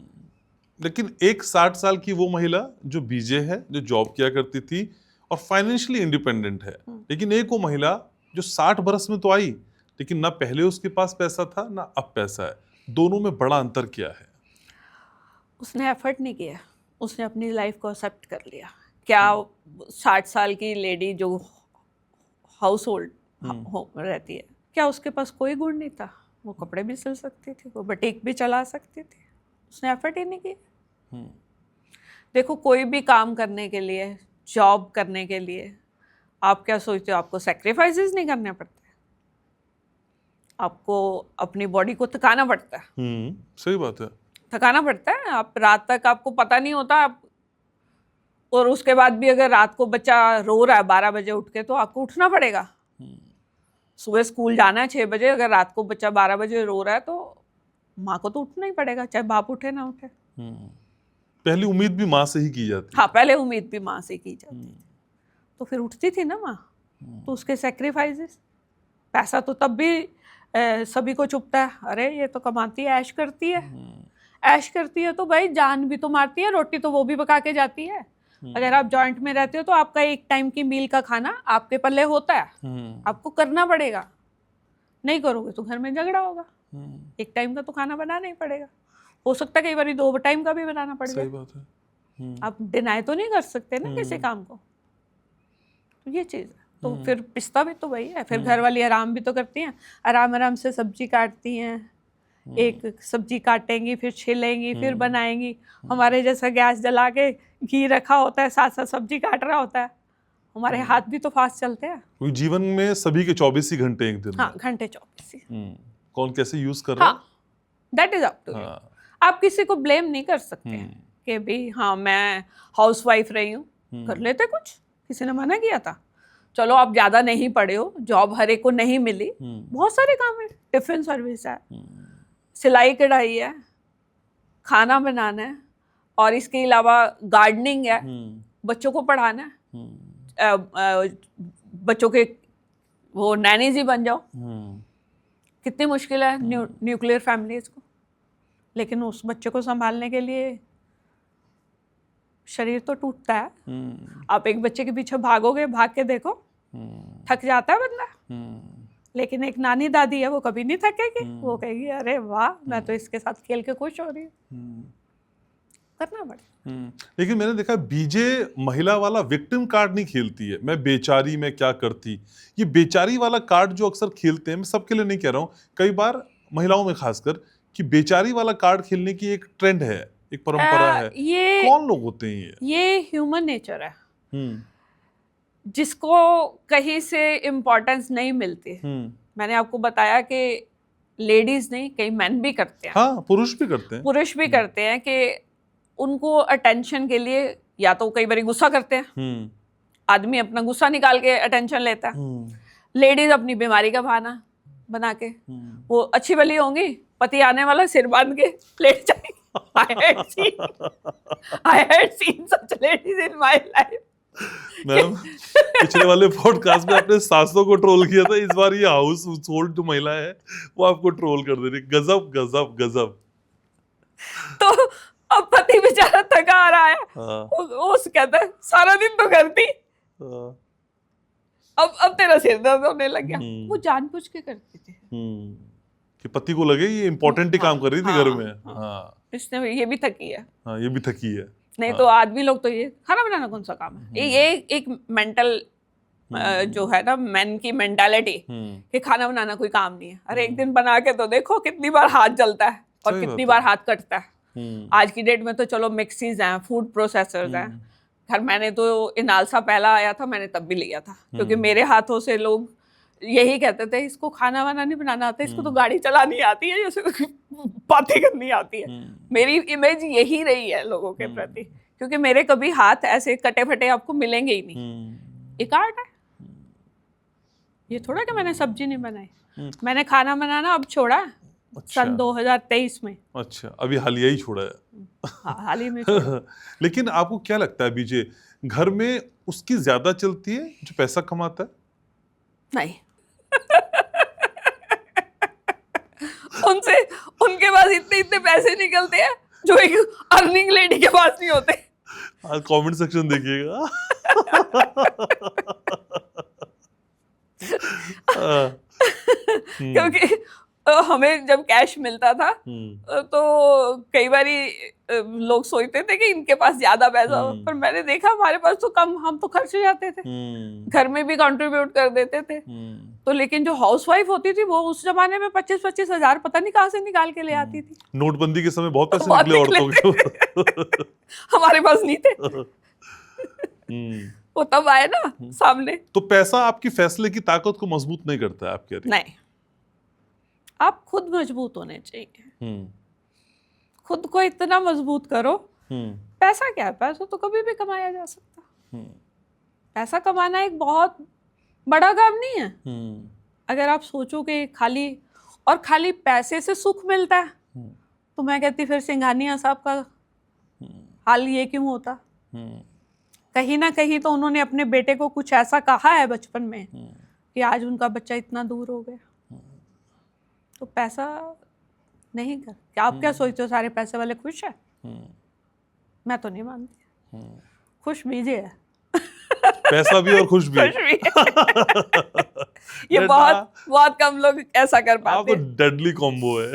लेकिन एक 60 साल की वो महिला जो बीजे है, जो जॉब किया करती थी और फाइनेंशियली इंडिपेंडेंट है, लेकिन एक वो महिला जो 60 बरस में तो आई, लेकिन ना पहले उसके पास पैसा था ना अब पैसा है, दोनों में बड़ा अंतर क्या है? उसने एफर्ट नहीं किया, उसने अपनी लाइफ को एक्सेप्ट कर लिया। क्या 60 साल की लेडी जो हाउस होल्ड रहती है, क्या उसके पास कोई गुण नहीं था? वो कपड़े भी सिल सकती थी, वो बुटीक भी चला सकती थी, उसने एफर्ट ही नहीं किया। देखो, कोई भी काम करने के लिए, जॉब करने के लिए आप क्या सोचते हो आपको सैक्रिफाइसेस नहीं करने पड़ते? आपको अपनी बॉडी को थकाना पड़ता है। सही बात है। थकाना पड़ता है। आप रात तक आपको पता नहीं होता आप, और उसके बाद भी अगर रात को बच्चा रो रहा है 12 बजे उठ के, तो आपको उठना पड़ेगा। सुबह स्कूल जाना है 6 बजे, अगर रात को बच्चा 12 बजे रो रहा है तो माँ को तो उठना ही पड़ेगा, चाहे बाप उठे ना उठे। पहली उम्मीद भी माँ से ही की जाती है। हाँ, पहले उम्मीद भी माँ से की जाती थी, तो फिर उठती थी ना माँ। तो उसके सेक्रीफाइसेस, पैसा तो तब भी सभी को चुभता है, अरे ये तो कमाती है, ऐश करती है। ऐश करती है तो भाई जान भी तो मारती है, रोटी तो वो भी पका के जाती है। अगर आप जॉइंट में रहते हो तो आपका एक टाइम की मील का खाना आपके पल्ले होता है, आपको करना पड़ेगा। नहीं करोगे तो घर में झगड़ा होगा। एक टाइम का तो खाना बनाना ही पड़ेगा। हो सकता है कई बार 2 टाइम का भी बनाना पड़ जाए। सही बात है। आप डिनाई तो नहीं कर सकते ना किसी काम को। तो ये चीज़ है। तो फिर पिस्ता भी तो वही है। फिर घर वाली आराम भी तो करती हैं, आराम आराम से सब्जी काटती हैं। एक सब्जी काटेंगी, फिर छिलेंगी, फिर बनाएंगी। हमारे जैसा गैस जला के घी रखा होता है, साथ साथ सब्जी काट रहा होता है। हमारे हाथ भी तो फास्ट चलते हैं। क्योंकि जीवन में सभी के 24 ही घंटे एक दिन में। हाँ, घंटे 24। कौन कैसे यूज कर रहा है? हाँ, that is up to you. आप किसी को ब्लेम नहीं कर सकते हैं कि भी हाँ मैं हाउस वाइफ रही हूँ, कर लेते कुछ, किसी ने मना किया था? चलो आप ज़्यादा नहीं पढ़े हो, जॉब हर एक को नहीं मिली, बहुत सारे काम है, टिफिन सर्विस है, सिलाई कढ़ाई है, खाना बनाना है, और इसके अलावा गार्डनिंग है, बच्चों को पढ़ाना है, बच्चों के वो नैनीज ही बन जाओ। कितनी मुश्किल है न्यूक्लियर फैमिलीज को। लेकिन उस बच्चे को संभालने के लिए शरीर तो टूटता है। आप एक बच्चे के पीछे भागोगे, भाग के देखो, थक जाता है बंदा। लेकिन एक नानी दादी है, वो कभी नहीं थकेगी। वो कहेगी अरे वाह, मैं तो इसके साथ खेल के खुश हो रही हूँ। करना पड़ेगा। लेकिन मैंने देखा बीजे महिला वाला विक्टिम कार्ड नहीं खेलती है, मैं बेचारी, मैं क्या करती। ये बेचारी वाला कार्ड जो अक्सर खेलते हैं, मैं सबके लिए नहीं कह रहा हूँ, कई बार महिलाओं में खासकर, कि बेचारी वाला कार्ड खेलने की एक ट्रेंड है, एक परंपरा है। ये कौन लोग होते हैं ये ह्यूमन नेचर है, जिसको कहीं से इम्पोर्टेंस नहीं मिलती। मैंने आपको बताया कि लेडीज नहीं, कई मैन भी करते हैं। हाँ, पुरुष भी करते हैं। पुरुष भी करते हैं कि उनको अटेंशन के लिए या तो कई बार गुस्सा करते हैं। आदमी अपना गुस्सा निकाल के अटेंशन लेता है। लेडीज अपनी बीमारी का बहाना बना के, वो अच्छी भली होंगी, पति आने वाला सिर बांध के लेट जाएगी। I had seen such ladies in my life. Ma'am, पिछले वाले पॉडकास्ट में आपने सासों को ट्रोल किया था, इस बार ये हाउस होल्ड जो महिला है वो आपको ट्रोल कर दे रही। गजब गजब गजब। तो अब पति बेचारा थका आ रहा है। हाँ। वो कहता है सारा दिन तो करती, अब तेरा सिर दर्द होने लग गया। वो जानबूझ के करती थी कि पति को लगे ये इम्पोर्टेंट ही काम कर रही थी घर में। हाँ, इसने ये भी थकी है। हाँ, ये भी थकी है। नहीं तो आदमी लोग तो ये खाना बनाना कौन सा काम है। ये एक मेंटल जो है ना, मैन की मेंटालिटी कि खाना बनाना कोई काम नहीं है। अरे एक दिन बना के तो देखो कितनी बार हाथ जलता है और कितनी बार हाथ कटता है। आज की डेट में तो चलो मिक्सीज हैं, फूड प्रोसेसर्स हैं। खैर मैंने तो इनालसा पहला आया था, मैंने तब भी लिया था, क्योंकि मेरे हाथों से लोग यही कहते थे इसको खाना वाना नहीं बनाना आता, इसको तो गाड़ी चलानी आती है, जैसे बातें करनी आती है। मेरी इमेज यही रही है लोगों के प्रति, क्योंकि मेरे कभी हाथ ऐसे कटे फटे आपको मिलेंगे ही नहीं। एक आर्ट है ये, थोड़ा कि मैंने सब्जी नहीं बनाई। मैंने खाना बनाना अब छोड़ा, अच्छा। सन 2023 में। अच्छा, अभी हालिया ही छोड़ा है। हाँ, हाल ही में छोड़ा। लेकिन आपको क्या लगता है बीजे, घर में उसकी ज्यादा चलती है जो पैसा कमाता है? नहीं। उनसे उनके पास इतने इतने पैसे निकलते हैं जो एक अर्निंग लेडी के पास नहीं होते। आज कमेंट सेक्शन देखिएगा। क्योंकि हमें जब कैश मिलता था तो कई बारी लोग सोचते थे कि इनके पास ज्यादा पैसा हो, पर मैंने देखा हमारे पास तो कम, हम तो खर्च जाते थे, घर में भी कंट्रीब्यूट कर देते थे। तो लेकिन जो हाउसवाइफ होती थी वो उस जमाने में 25-25 हजार पता नहीं कहाँ से निकाल के ले आती थी। नोटबंदी के समय बहुत पैसे बहुत निकले औरतों के। हमारे पास नहीं थे। वो तब आए ना सामने। तो पैसा आपकी फैसले की ताकत को मजबूत नहीं करता है, आप कह रही हैं? नहीं, आप खुद मजबूत होने चाहिए। खुद को इतना मजबूत करो। पैसा क्या है, पैसा तो कभी भी कमाया जा सकता। पैसा कमाना एक बहुत बड़ा काम नहीं है। अगर आप सोचो कि खाली पैसे से सुख मिलता है तो मैं कहती फिर सिंघानिया साहब का हाल ये क्यों होता। कहीं ना कहीं तो उन्होंने अपने बेटे को कुछ ऐसा कहा है बचपन में कि आज उनका बच्चा इतना दूर हो गया। तो पैसा नहीं कर, क्या आप क्या सोचते हो सारे पैसे वाले खुश है? मैं तो नहीं मानती। खुश बीजे है। पैसा भी और खुश भी। खुश भी है। ये बहुत बहुत कम लोग ऐसा कर आप पाते तो हैं। डेडली कॉम्बो है।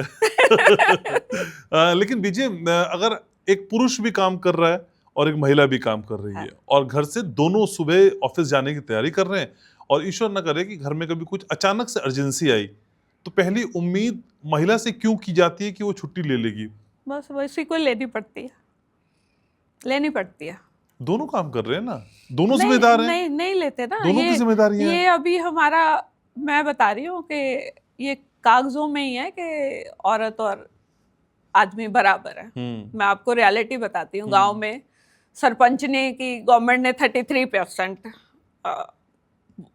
लेकिन बीजे, अगर एक पुरुष भी काम कर रहा है और एक महिला भी काम कर रही है और घर से दोनों सुबह ऑफिस जाने की तैयारी कर रहे हैं और ईश्वर न करे कि घर में कभी कुछ अचानक से अर्जेंसी आई, तो पहली उम्मीद महिला से क्यों की जाती है कि वो छुट्टी ले लेगी? बस वैसी को लेनी पड़ती है। दोनों काम कर रहे हैं ना, दोनों जिम्मेदार हैं। नहीं लेते ना। दोनों की जिम्मेदारी है। ये अभी हमारा, मैं बता रही हूँ कि ये कागजों में ही है कि औरत और आदमी बराबर है। मैं आपको रियलिटी बताती हूँ। गांव में सरपंच ने की गवर्नमेंट ने 33%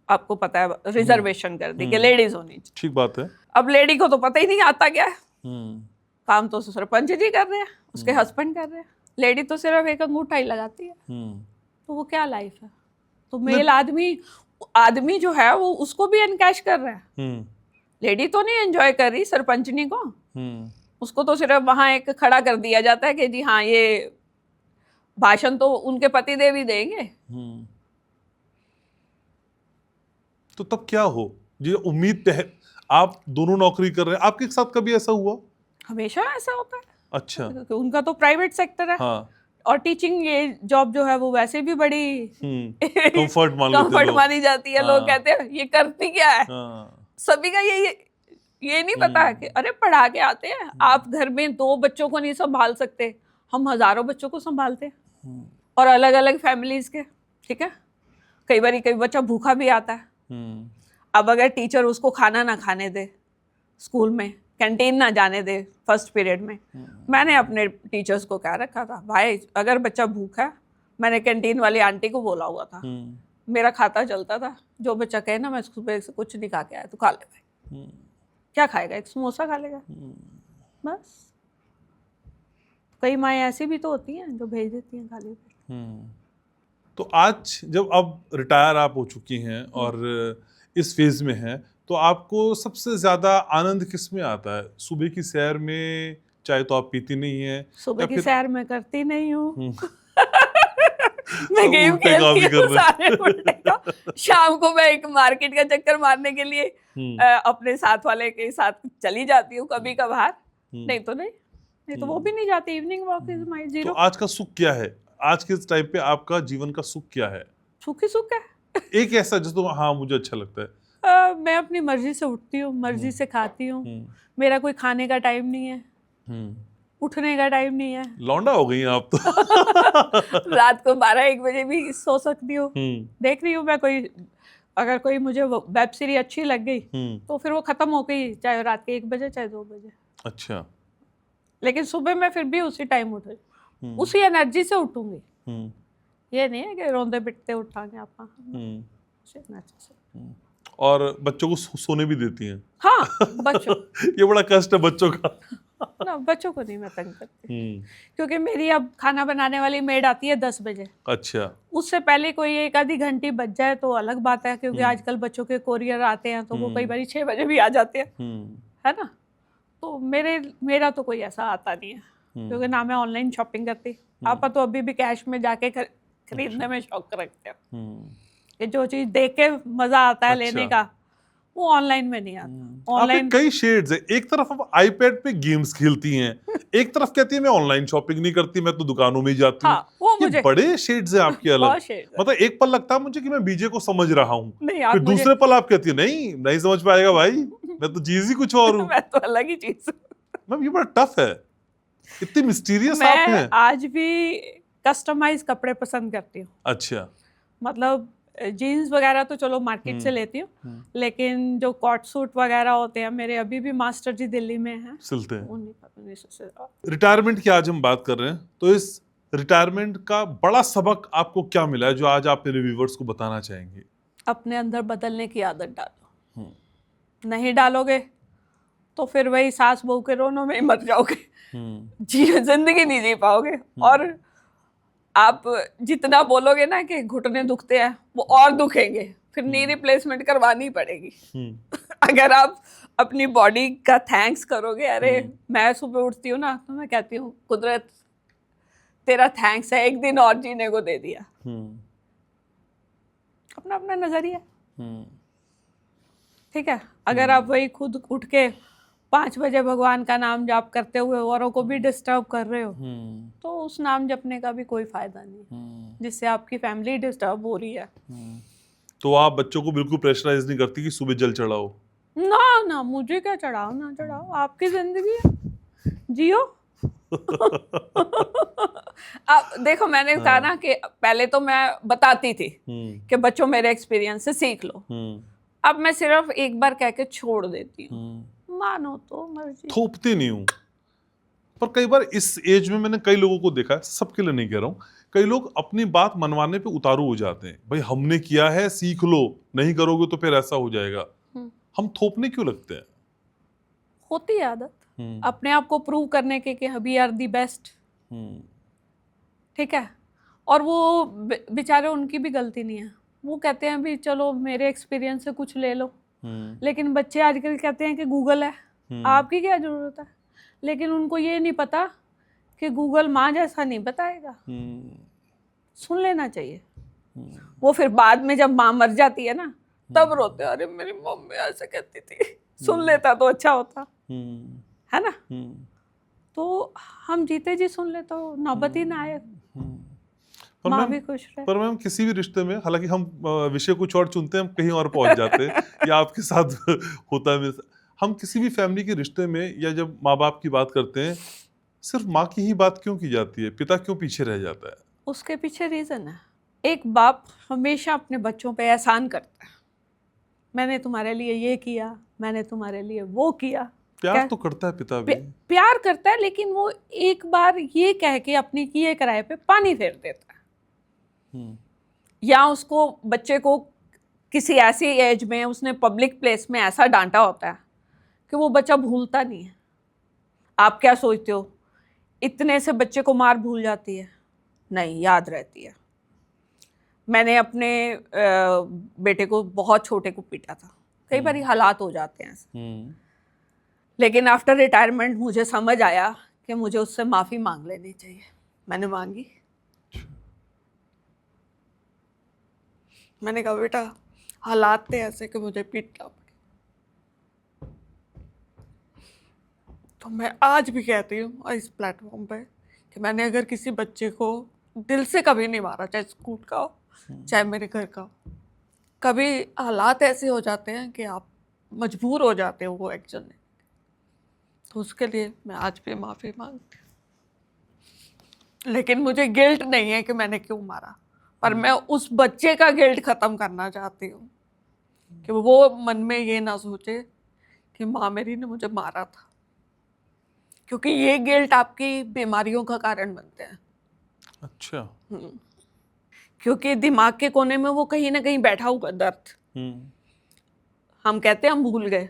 आपको पता है रिजर्वेशन कर दी कि लेडीज होनी चाहिए। ठीक बात है। अब लेडी को तो पता ही नहीं आता क्या है। काम तो सरपंच जी कर रहे हैं, उसके हस्बैंड कर रहे हैं। लेडी तो सिर्फ एक अंगूठा ही लगाती है। तो वो क्या लाइफ है? तो मेल आदमी जो है वो उसको भी एनकैश कर रहा है। लेडी तो नहीं एंजॉय कर रही सरपंचनी को। उसको तो सिर्फ वहां एक खड़ा कर दिया जाता है कि जी हाँ, ये भाषण तो उनके पति देव ही देंगे। तो तब क्या हो? ये उम्मीद पे है, आप दोनों नौकरी कर रहे हैं, आपके साथ कभी ऐसा हुआ? हमेशा ऐसा होता है। अच्छा। उनका तो प्राइवेट सेक्टर है। हाँ। और टीचिंग ये जॉब जो है वो वैसे भी बड़ी कंफर्ट मान लेते कंफर्ट लोग। मानी जाती है। लोग कहते हैं ये करती क्या है। सभी का ये नहीं पता है कि अरे पढ़ा के आते हैं आप, घर में 2 बच्चों को नहीं संभाल सकते, हम हजारों बच्चों को संभालते हैं और अलग अलग फैमिलीज के। ठीक है, कई बार कई बच्चा भूखा भी आता है। अब अगर टीचर उसको खाना ना खाने दे, स्कूल में कैंटीन ना जाने दे फर्स्ट पीरियड में, मैंने अपने टीचर्स को कह रखा था भाई अगर बच्चा भूखा है, मैंने कैंटीन वाली आंटी को बोला हुआ था, मेरा खाता चलता था, जो बच्चा कहे ना मैं सुबह से कुछ नहीं खा के आया तो खा ले भाई। क्या खाएगा? एक समोसा खा लेगा बस। कई माएँ ऐसी भी तो होती हैं जो भेज देती हैं खाली पेट। तो आज जब अब रिटायर आप हो चुकी हैं और इस फेज में हैं, तो आपको सबसे ज्यादा आनंद किस में आता है? सुबह की सैर में? चाय तो आप पीती नहीं है? सुबह की फिर... सैर मैं करती नहीं हूँ। तो मैं गेम उल्टे काम ही खेलती कर हूँ रहे सारे उल्टे काम। शाम को मैं एक मार्केट का चक्कर मारने के लिए अपने साथ वाले के साथ चली जाती हूँ कभी कभार। नहीं तो वो भी नहीं जाती। इवनिंग वॉक इज माय तो जीरो। आज का सुख क्या है? आज के टाइम पे आपका जीवन का सुख क्या है? सुख ही सुख है। एक ऐसा जिसको हाँ मुझे अच्छा लगता है। मैं अपनी मर्जी से उठती हूँ, मर्जी से खाती हूँ। मेरा कोई खाने का टाइम नहीं है, उठने का टाइम नहीं है। लौंडा हो गई आप तो। रात को 12-1 बजे भी सो सकती हूँ। देख रही हूँ मैं अगर कोई मुझे वेब सीरीज अच्छी लग गई तो फिर वो खत्म हो गई, चाहे रात के 1 बजे चाहे 2 बजे। अच्छा। लेकिन सुबह मैं फिर भी उसी टाइम उठूंगी, उसी एनर्जी से उठूंगी। ये नहीं है कि रोंदे पिटते उठाएंगे आप। और बच्चों को सोने भी देती हैं। हाँ बच्चों ये बड़ा कष्ट है बच्चों का। ना, बच्चों को नहीं मैं तंग करती, क्योंकि मेरी अब खाना बनाने वाली मेड आती है 10 बजे। अच्छा। उससे पहले कोई एक आधी घंटी बच जाए तो अलग बात है, क्योंकि आजकल बच्चों के कोरियर आते हैं तो वो कई बार 6 बजे भी आ जाते हैं, है ना। तो मेरा तो कोई ऐसा आता नहीं है, क्योंकि ना मैं ऑनलाइन शॉपिंग करती। पापा तो अभी भी कैश में जाके खरीदने में शौक रखते हैं, कि जो चीज देख के मजा आता है लेने का, वो ऑनलाइन में नहीं आता। ऑनलाइन कई शेड्स है। एक तरफ आप आईपैड पे गेम्स खेलती हैं, एक तरफ कहती है मैं ऑनलाइन शॉपिंग नहीं करती, मैं तो दुकानों में ही जाती हूँ। हाँ, वो ये मुझे बड़े शेड्स हैं आपके अलग। बहुत shades हैं। मतलब एक पल लगता है मुझे कि मैं बीजे को समझ रहा हूँ, नहीं, आप फिर मुझे- दूसरे पल आप कहती है नहीं समझ पाएगा भाई, मैं तो चीज ही कुछ और हूँ। मैं तो अलग ही चीज हूँ। मैम ये बड़ा टफ है, इतनी मिस्टीरियस आप मैं हैं। आज भी कस्टमाइज कपड़े पसंद करती हूँ। अच्छा। मतलब जीन्स वगैरह तो चलो मार्केट से लेती हूँ, लेकिन जो कॉट सूट वगैरह होते हैं, मेरे अभी भी मास्टर जी दिल्ली में हैं, सिलते हैं। उन्हीं से। रिटायरमेंट की आज हम बात कर रहे हैं, तो इस रिटायरमेंट का बड़ा सबक आपको क्या मिला है जो आज आप मेरे व्यूवर्स को बताना चाहेंगे? अपने अंदर बदलने की आदत डालो। नहीं डालोगे तो फिर वही सास बहू के रोनों में ही मर जाओगे, जिंदगी नहीं जी पाओगे। और आप जितना बोलोगे ना कि घुटने दुखते हैं, वो और दुखेंगे, फिर नी रिप्लेसमेंट करवानी पड़ेगी। अगर आप अपनी बॉडी का थैंक्स करोगे, अरे मैं सुबह उठती हूँ ना तो मैं कहती हूँ कुदरत तेरा थैंक्स है, एक दिन और जीने को दे दिया। अपना अपना नजरिया, ठीक है। अगर आप वही खुद उठ के 5 बजे भगवान का नाम जाप करते हुए औरों को भी डिस्टर्ब कर रहे हो, तो उस नाम जपने का भी कोई फायदा नहीं, जिससे आपकी फैमिली डिस्टर्ब हो रही है। तो आप बच्चों को बिल्कुल प्रेशराइज नहीं करती कि सुबह जल चढ़ाओ? ना, मुझे क्या चढ़ाओ ना चढ़ाओ, आपकी जिंदगी है, जियो। अब देखो, मैंने कहा ना कि पहले तो मैं बताती थी कि बच्चों मेरे एक्सपीरियंस से सीख लो। अब मैं सिर्फ एक बार कह के छोड़ देती हूँ, मानो तो मर्जी। थोपती नहीं हूँ, पर कई बार इस एज में मैंने कई लोगों को देखा है, सबके लिए नहीं कह रहा हूँ, कई लोग अपनी बात मनवाने पे उतारू हो जाते हैं। भाई हमने किया है, सीख लो, नहीं करोगे तो फिर ऐसा हो जाएगा। हम थोपने क्यों लगते हैं? होती है आदत, अपने आप को प्रूव करने के कि वी आर दी बेस्ट, ठीक है। और वो बेचारे, उनकी भी गलती नहीं है, वो कहते हैं भी चलो मेरे एक्सपीरियंस से कुछ ले लो। लेकिन बच्चे आजकल कहते हैं कि गूगल है, आपकी क्या जरूरत है। लेकिन उनको ये नहीं पता कि गूगल माँ जैसा नहीं बताएगा। सुन लेना चाहिए। वो फिर बाद में जब माँ मर जाती है ना, तब रोते, अरे मेरी मम्मी ऐसे कहती थी, सुन लेता तो अच्छा होता, है ना। तो हम जीते जी सुन ले तो नौबत ही ना आए, माँ भी खुश रहे। पर मैम किसी भी रिश्ते में, हालांकि हम विषय कुछ और चुनते हैं, हम कहीं और पहुंच जाते हैं या आपके साथ होता है मेरे साथ। हम किसी भी फैमिली के रिश्ते में या जब माँ बाप की बात करते हैं, सिर्फ माँ की ही बात क्यों की जाती है, पिता क्यों पीछे रह जाता है? उसके पीछे रीजन है। एक बाप हमेशा अपने बच्चों पे एहसान करता है, मैंने तुम्हारे लिए ये किया, मैंने तुम्हारे लिए वो किया। प्यार तो करता है पिता भी, प्यार करता है, लेकिन वो एक बार ये कह के अपनी किए कराए पे पानी फेर देता है। या उसको, बच्चे को किसी ऐसी एज में उसने पब्लिक प्लेस में ऐसा डांटा होता है कि वो बच्चा भूलता नहीं है। आप क्या सोचते हो इतने से बच्चे को मार भूल जाती है? नहीं, याद रहती है। मैंने अपने बेटे को बहुत छोटे को पीटा था, कई बार हालात हो जाते हैं ऐसे। लेकिन आफ्टर रिटायरमेंट मुझे समझ आया कि मुझे उससे माफ़ी मांग लेनी चाहिए। मैंने मांगी, मैंने कहा बेटा हालात थे ऐसे कि मुझे पीटना पड़े। तो मैं आज भी कहती हूँ इस प्लेटफॉर्म पे कि मैंने अगर किसी बच्चे को दिल से कभी नहीं मारा, चाहे स्कूल का हो चाहे मेरे घर का हो। कभी हालात ऐसे हो जाते हैं कि आप मजबूर हो जाते हो वो एक्शन ने, तो उसके लिए मैं आज भी माफ़ी मांगती हूँ। लेकिन मुझे गिल्ट नहीं है कि मैंने क्यों मारा, पर मैं उस बच्चे का गिल्ट ख़त्म करना चाहती हूँ कि वो मन में ये ना सोचे कि माँ मेरी ने मुझे मारा था, क्योंकि ये गिल्ट आपकी बीमारियों का कारण बनते हैं। अच्छा। क्योंकि दिमाग के कोने में वो कहीं ना कहीं बैठा हुआ दर्द, हम कहते हैं हम भूल गए,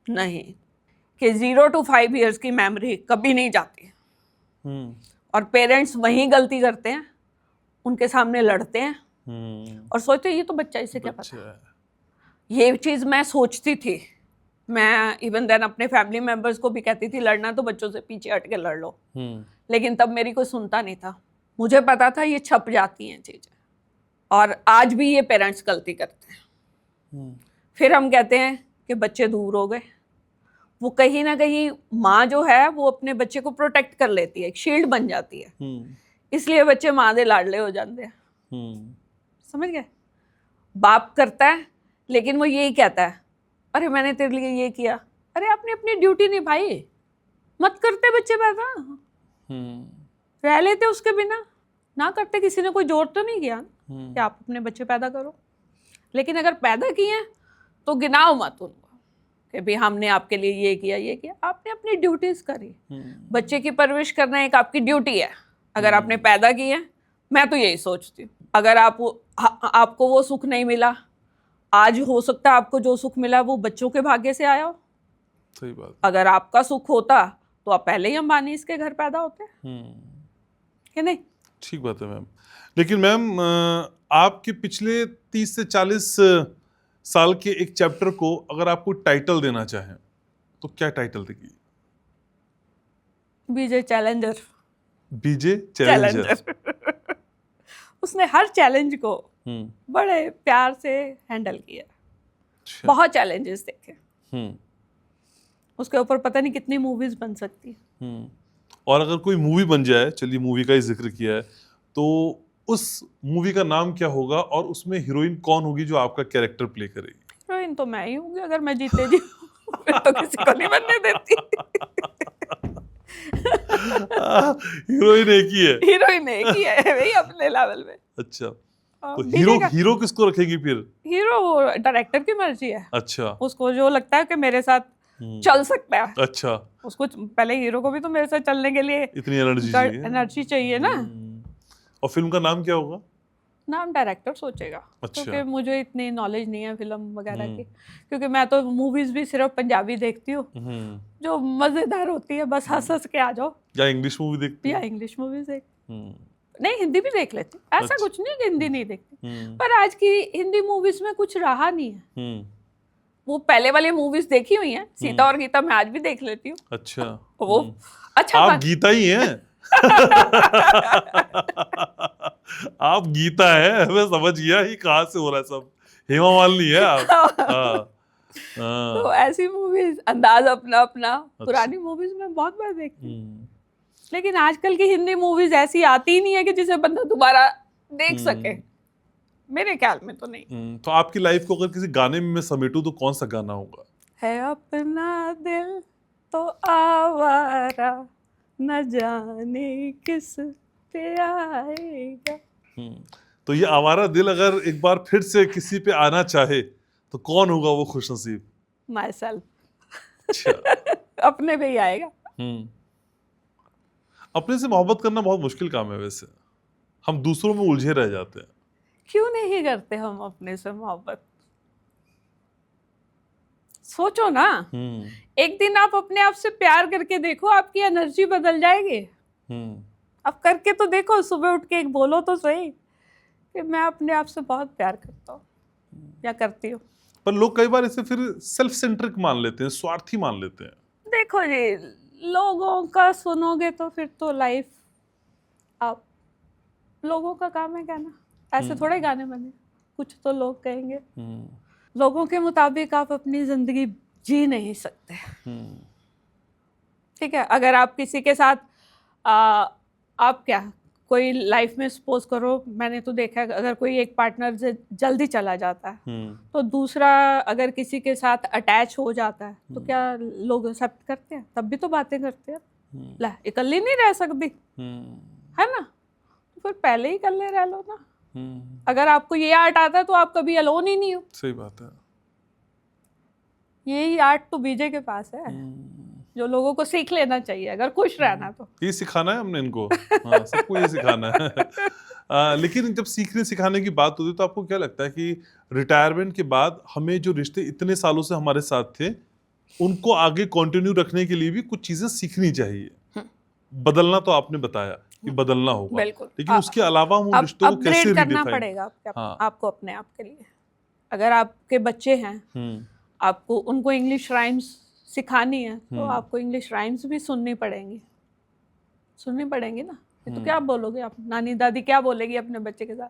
नहीं, कि 0 to 5 years की मेमोरी कभी नहीं जाती। और पेरेंट्स वही गलती करते हैं, उनके सामने लड़ते हैं और सोचते हैं ये तो बच्चा, इसे क्या पता। ये चीज़ मैं सोचती थी, मैं इवन देन अपने फैमिली मेंबर्स को भी कहती थी लड़ना तो बच्चों से पीछे हट के लड़ लो, लेकिन तब मेरी कोई सुनता नहीं था। मुझे पता था ये छप जाती हैं चीज़ें, और आज भी ये पेरेंट्स गलती करते हैं। फिर हम कहते हैं कि बच्चे दूर हो गए। वो कहीं ना कहीं माँ जो है वो अपने बच्चे को प्रोटेक्ट कर लेती है, एक शील्ड बन जाती है, इसलिए बच्चे माँ दे लाडले हो जाते हैं। समझ गए? बाप करता है लेकिन वो यही कहता है, अरे मैंने तेरे लिए ये किया, अरे आपने अपनी ड्यूटी निभाई, मत करते बच्चे पैदा, रह लेते उसके बिना, ना करते, किसी ने कोई जोर तो नहीं किया कि आप अपने बच्चे पैदा करो। लेकिन अगर पैदा किए तो गिनाओ मत उनको कि भी हमने आपके लिए ये किया ये किया, आपने अपनी ड्यूटीज करी। बच्चे की परवरिश करना एक आपकी ड्यूटी है। अगर आपने पैदा किया, मैं तो यही सोचती हूँ, अगर आपको वो सुख नहीं मिला, आज हो सकता है आपको जो सुख मिला वो बच्चों के भाग्य से आया हो। सही बात। अगर आपका सुख होता तो आप पहले ही अंबानी इसके घर पैदा होते कि नहीं? ठीक बात है मैम। लेकिन मैम आपके पिछले 30 से 40 साल के एक चैप्टर को अगर आपको टाइटल देना चाहें तो क्या टाइटल देगी? बीजे चैलेंजर। बीजे चैलेंजर। उसने हर चैलेंज को बड़े प्यार से हैंडल किया। बहुत चैलेंजेस देखे, उसके ऊपर पता नहीं कितनी मूवीज बन सकती है। और अगर कोई मूवी बन जाए, चलिए मूवी का ही जिक्र किया है, तो उस मूवी का नाम क्या होगा और उसमें हीरोइन कौन होगी जो आपका कैरेक्टर प्ले करेगी? हीरोइन तो मैं ही हूँगी अगर मैं जीते जी फिर तो किसी को नहीं बनने देती। हीरोइन एक ही है? हीरोइन एक ही है भाई अपने लेवल में। अच्छा, तो हीरो किसको रखेगी फिर? हीरो वो डायरेक्टर की मर्जी है। अच्छा, उसको जो लगता है कि मेरे साथ चल सकता है। अच्छा, उसको पहले हीरो को भी तो मेरे साथ चलने के लिए इतनी एनर्जी चाहिए ना। और फिल्म का नाम क्या होगा? नाम डायरेक्टर सोचेगा। अच्छा। क्योंकि मुझे इतनी नॉलेज नहीं है फिल्म वगैरह की, क्योंकि मैं तो मूवीज भी सिर्फ पंजाबी देखती हूँ जो मजेदार होती है, बस हंस हंस के आ जाओ। या इंग्लिश मूवी देखती या इंग्लिश मूवीज देख नहीं, हिंदी भी देख लेती। ऐसा कुछ नहीं कि हिंदी नहीं देखती, पर आज की हिंदी मूवीज में कुछ रहा नहीं है। वो पहले वाली मूवीज देखी हुई हैं, सीता और गीता मैं आज भी देख लेती हूँ। अच्छा, वो अच्छा आप गीता ही हैं। आप गीता है, मैं समझ गया ही कहाँ से हो रहा है सब। हेमा मालिनी है आप। तो ऐसी मूवीज अंदाज अपना अपना पुरानी मूवीज में बहुत बार देखती हूँ, लेकिन आजकल की हिंदी मूवीज ऐसी आती ही नहीं है कि जिसे बंदा दोबारा देख सके। मेरे ख्याल में तो नहीं। तो आपकी लाइफ को अगर किसी गाने में मैं समेटूं तो कौन सा गाना होगा? है अपना दिल तो आवारा, न जाने किस पे आएगा। तो ये आवारा दिल अगर एक बार फिर से किसी पे आना चाहे तो कौन होगा वो खुशनसीब? My self. अच्छा। अपने पे ही आएगा। अपने से मोहब्बत करना बहुत मुश्किल काम है वैसे, हम दूसरों में उलझे रह जाते हैं। क्यों नहीं करते हम अपने से मोहब्बत? सोचो ना, एक दिन आप अपने आप से प्यार करके देखो, आपकी एनर्जी बदल जाएगी। अब करके तो देखो, सुबह उठ के एक बोलो तो सही कि मैं अपने आप से बहुत प्यार करता हूँ या करती हूँ। पर लोग कई बार इसे फिर सेल्फ सेंट्रिक मान लेते हैं, स्वार्थी मान लेते हैं। देखो जी, लोगों का सुनोगे तो फिर तो लाइफ, आप लोगों का काम है कहना, ऐसे थोड़े गाने बने, कुछ तो लोग कहेंगे। लोगों के मुताबिक आप अपनी जिंदगी जी नहीं सकते। ठीक है, अगर आप किसी के साथ आप क्या कोई लाइफ में सपोज करो, मैंने तो देखा है अगर कोई एक पार्टनर से जल्दी चला जाता है तो दूसरा अगर किसी के साथ अटैच हो जाता है तो क्या लोग एक्सेप्ट करते हैं? तब भी तो बातें करते हैं, ला इकल्ली नहीं रह सकती है ना, तो फिर पहले ही इकल्ले रह लो ना। अगर आपको ये आर्ट आता है तो आप कभी अलोन ही नहीं हो। सही बात है। यही आर्ट तो बीजे के पास है, जो लोगों को सीख लेना चाहिए अगर खुश रहना तो। ये सिखाना है हमने इनको। हाँ, सबको ये सिखाना है। लेकिन जब सीखने सिखाने की बात होती है तो आपको क्या लगता है कि रिटायरमेंट के बाद हमें जो रिश्ते इतने सालों से हमारे साथ थे उनको आगे कंटिन्यू रखने के लिए भी कुछ चीजें सीखनी चाहिए? बदलना तो आपने बताया कि बदलना होगा, बिल्कुल। लेकिन उसके अलावा हम उन रिश्तों को कैसे अपग्रेड करना रिडिफाइन? पड़ेगा हाँ। आपको अपने आप के लिए। अगर आपके बच्चे हैं, आपको उनको इंग्लिश राइम्स सिखानी है तो आपको इंग्लिश राइम्स भी सुननी पड़ेंगी ना। ये तो क्या बोलोगे आप, नानी दादी क्या बोलेगी अपने बच्चे के साथ?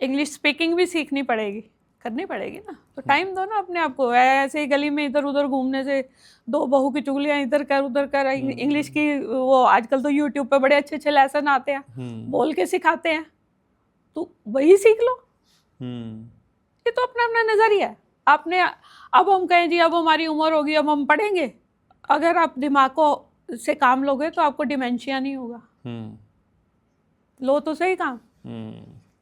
इंग्लिश स्पीकिंग भी सीखनी पड़ेगी, करनी पड़ेगी ना। तो टाइम दो ना अपने आप को। ऐसे ही गली में इधर उधर घूमने से, दो बहू की चुगलियां इधर कर उधर कर, इंग्लिश की वो आजकल तो यूट्यूब पे बड़े अच्छे अच्छे लेसन आते हैं, बोल के सिखाते हैं, तो वही सीख लो। ये तो अपना अपना नजरिया है। आपने अब हम कहें जी अब हमारी उम्र होगी अब हम पढ़ेंगे, अगर आप दिमाग को से काम लोगे तो आपको डिमेंशिया नहीं होगा। लो तो सही काम।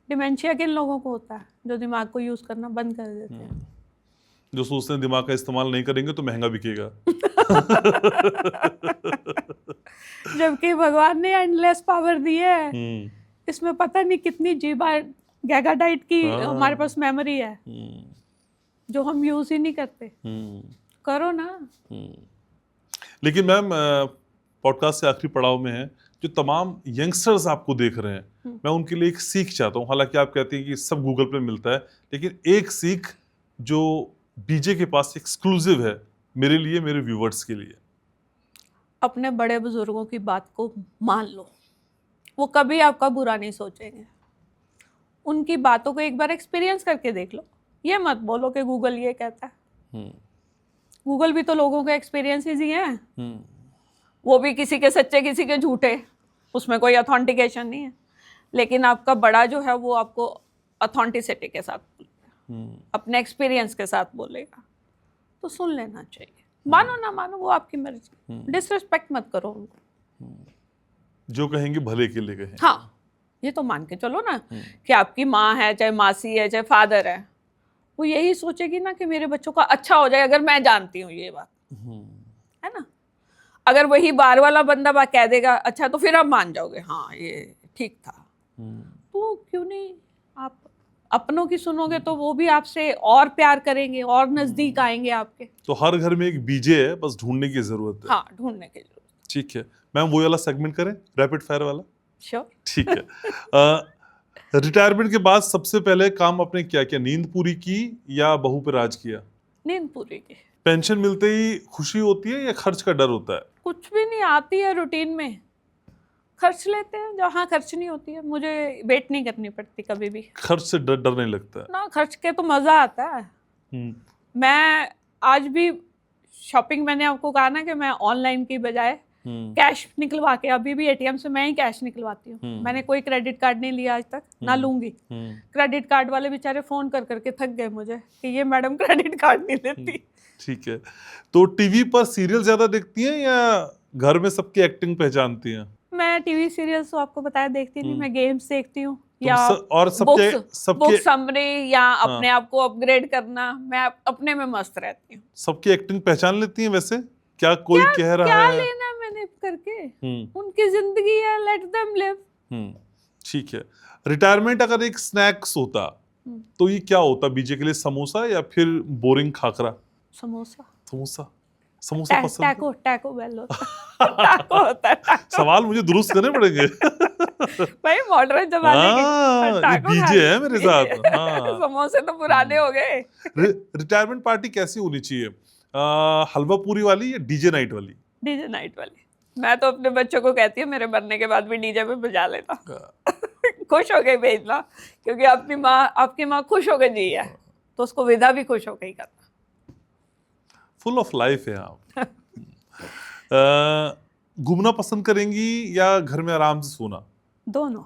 डिमेंशिया किन लोगों को होता है? जो दिमाग को यूज करना बंद कर देते हैं, जो सोचते हैं दिमाग का इस्तेमाल नहीं करेंगे तो महंगा बिकेगा। जबकि भगवान ने एंडलेस पावर दी है। इसमें पता नहीं कितनी गीगाबाइट की हमारे पास मेमोरी है जो हम यूज ही नहीं करते। करो ना। लेकिन मैम पॉडकास्ट के आखिरी पड़ाव में है, जो तमाम यंगस्टर्स आपको देख रहे हैं, मैं उनके लिए एक सीख चाहता हूँ। हालांकि आप कहते हैं कि सब गूगल पे मिलता है, लेकिन एक सीख जो बीजे के पास एक्सक्लूसिव है मेरे लिए, मेरे व्यूवर्स के लिए। अपने बड़े बुजुर्गों की बात को मान लो, वो कभी आपका बुरा नहीं सोचेंगे। उनकी बातों को एक बार एक्सपीरियंस करके देख लो। ये मत बोलो कि गूगल ये कहता है। गूगल भी तो लोगों के एक्सपीरियंसेस ही हैं। वो भी किसी के सच्चे किसी के झूठे, उसमें कोई अथेंटिकेशन नहीं है। लेकिन आपका बड़ा जो है वो आपको अथेंटिसिटी के साथ अपने एक्सपीरियंस के साथ बोलेगा, तो सुन लेना चाहिए। मानो ना मानो वो आपकी मर्जी, डिसरिस्पेक्ट मत करो उनको। जो कहेंगे भले के लिए कहें। हाँ, ये तो मान के चलो ना कि आपकी माँ है, चाहे मासी है, चाहे फादर है, वो यही सोचेगी ना कि मेरे बच्चों का अच्छा हो जाए। अगर मैं जानती हूँ ये बात, है ना। अगर वही बार वाला बंदा बात कह देगा अच्छा, तो फिर आप मान जाओगे हाँ ये ठीक था। तो क्यों नहीं आप अपनों की सुनोगे तो वो भी आपसे और प्यार करेंगे और नजदीक आएंगे आपके। तो हर घर में एक बीजे है, बस ढूंढने की जरूरत है। हाँ, ढूंढने की जरूरत। ठीक है मैम, वो वाला सेगमेंट करें, रैपिड फायर वाला। श्योर। ठीक है। रिटायरमेंट के बाद सबसे पहले काम आपने क्या किया? नींद पूरी की या बहू पे राज किया? नींद पूरी की। पेंशन मिलते ही खुशी होती है या खर्च का डर होता है? कुछ भी नहीं, आती है रूटीन में, खर्च लेते हैं जहाँ खर्च नहीं होती है। मुझे वेट नहीं करनी पड़ती कभी भी। खर्च से डर नहीं लगता है ना, खर्च के तो मजा आता है। मैं आज भी शॉपिंग, मैंने आपको कहा ना कि मैं ऑनलाइन की बजाय कैश निकलवा के, अभी भी एटीएम से मैं ही कैश निकलवाती हूँ। मैंने कोई क्रेडिट कार्ड नहीं लिया आज तक, ना लूंगी। क्रेडिट कार्ड वाले बेचारे फोन कर करके थक गए मुझे कि ये मैडम क्रेडिट कार्ड नहीं लेती। ठीक है, तो टीवी पर सीरियल ज्यादा देखती हैं या घर में सबकी एक्टिंग पहचानती हैं? मैं टीवी सीरियल्स तो आपको बताया देखती नहीं, मैं गेम्स देखती हूँ या और सबके बुक समरी या अपने आप को अपग्रेड करना। मैं अपने में मस्त रहती हूँ। सबकी एक्टिंग पहचान लेती हैं वैसे? क्या कोई कह रहा क्या है? लेना मैंने करके, उनकी जिंदगी है, लेट देम लिव। ठीक है। रिटायरमेंट अगर एक स्नैक्स होता तो ये क्या होता बीजे के लिए? समोसा या फिर बोरिंग खाकरा? समोसा। समोसा पसंद? टैको बेल होता है। सवाल मुझे दुरुस्त करने पड़ेंगे। भाई मॉडर्न जमाने के बीजे है मेरे साथ। समोसे तो पुराने हो गए। रिटायरमेंट पार्टी कैसी होनी चाहिए? हलवा पूरी वाली या डीजे नाइट वाली? डीजे नाइट वाली। मैं तो अपने बच्चों को कहती हूँ मेरे मरने के बाद भी डीजे पे बजा लेना। खुश हो गई भेजना, क्योंकि आपकी माँ खुश हो गई जी है तो उसको विदा भी खुश हो गई करना। फुल ऑफ लाइफ है आप। घूमना पसंद करेंगी या घर में आराम से सोना? दोनों।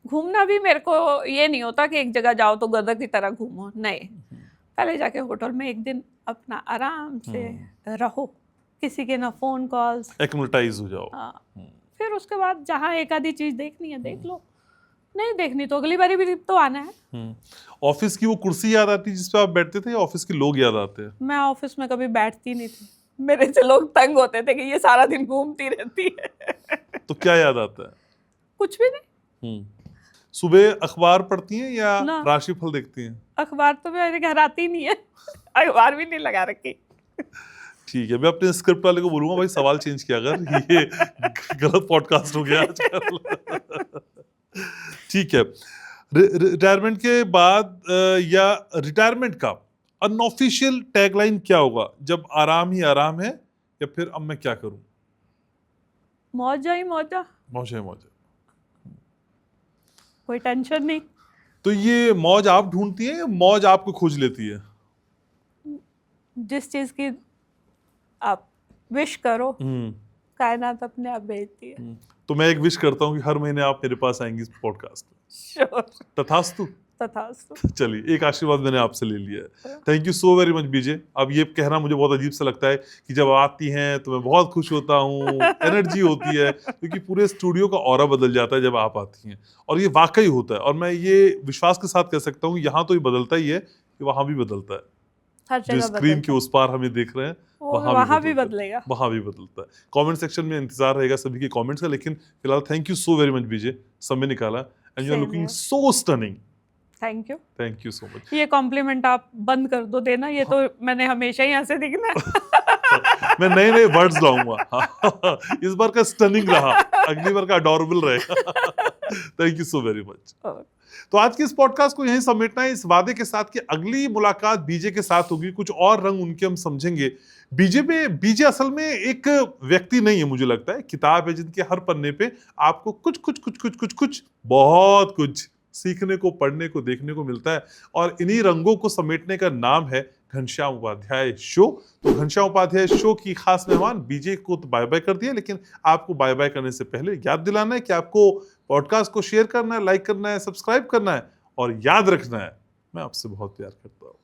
घूमना भी मेरे को ये नहीं होता कि एक जगह जाओ तो गदर की तरह घूमो, नहीं। पहले जाके होटल में एक दिन अपना आराम से रहो, किसी के ना फोन कॉल्स, एक्लिमेटाइज हो जाओ। फिर उसके बाद जहाँ एक आधी चीज देखनी है देख लो, नहीं देखनी तो अगली बारी भी तो आना है। ऑफिस की वो कुर्सी याद आती है जिसपे आप बैठते थे या ऑफिस के लोग याद आते हैं? मैं ऑफिस में कभी बैठती नहीं थी, मेरे से लोग तंग होते थे कि ये सारा दिन घूमती रहती है। तो क्या याद आता है? कुछ भी नहीं। सुबह अखबार पढ़ती हैं या ना। राशिफल देखती हैं? अखबार तो मेरे घर आती ही नहीं है, अखबार भी नहीं लगा रखी। ठीक है, मैं अपने स्क्रिप्ट वाले को बोलूंगा भाई सवाल चेंज किया अगर ये गलत पॉडकास्ट हो गया आजकल। ठीक है, रिटायरमेंट के बाद या रिटायरमेंट का अनऑफिशियल टैगलाइन क्या होगा? जब आराम ही आराम है या फिर अब मैं क्या करूं? मौजा ही मौजा, मौज है मौज है। कोई टेंशन नहीं। तो ये मौज आप ढूंढती हैं या मौज आपको खोज लेती है? जिस चीज की आप विश करो कायनात अपने आप भेजती है। तो मैं एक विश करता हूँ कि हर महीने आप मेरे पास आएंगी इस पॉडकास्ट में। श्योर, तथास्तु। तथास्तु। चलिए, एक आशीर्वाद मैंने आपसे ले लिया है। Thank you so very much BJ. अब ये कहना मुझे बहुत अजीब सा लगता है कि जब आती हैं तो मैं बहुत खुश होता हूँ, एनर्जी होती है, क्योंकि पूरे स्टूडियो का ऑरा बदल जाता है जब आप आती हैं, और ये वाकई होता है। और मैं ये विश्वास के साथ कह सकता हूँ यहाँ तो ये बदलता ही है कि वहाँ भी बदलता है। हर जो जगह स्क्रीन बदलता के उस पार हमें देख रहे हैं वहाँ भी बदलता है। बदलेगा। वहाँ भी बदलता है। कमेंट सेक्शन में इंतजार रहेगा सभी के कमेंट्स का, लेकिन फिलहाल thank you so very much BJ, समय निकाला, and you are Same looking here. So stunning. Thank you. Thank you so much. ये कॉम्प्लीमेंट आप बंद कर दो देना, ये तो मैंने हमेशा ही ऐसे दिखना है। मैं नए नए वर्ड्स लाऊंगा। इस बार का स्टनिंग रहा, अगली बार का अडोरेबल रहेगा। Thank you so very much. तो आज के इस पॉडकास्ट को यहीं समेटना है, इस वादे के साथ कि अगली मुलाकात बीजे के साथ होगी, कुछ और रंग उनके हम समझेंगे। बीजे असल में एक व्यक्ति नहीं है, मुझे लगता है किताब है जिनके हर पन्ने पे आपको कुछ बहुत कुछ सीखने को, पढ़ने को, देखने को मिलता है। और इन्हीं रंगों को समेटने का नाम है घनश्याम उपाध्याय शो। तो घनश्याम उपाध्याय शो की खास मेहमान बीजे को तो बाय बाय कर दिया, लेकिन आपको बाय बाय करने से पहले याद दिलाना है कि आपको पॉडकास्ट को शेयर करना है, लाइक करना है, सब्सक्राइब करना है, और याद रखना है मैं आपसे बहुत प्यार करता हूँ।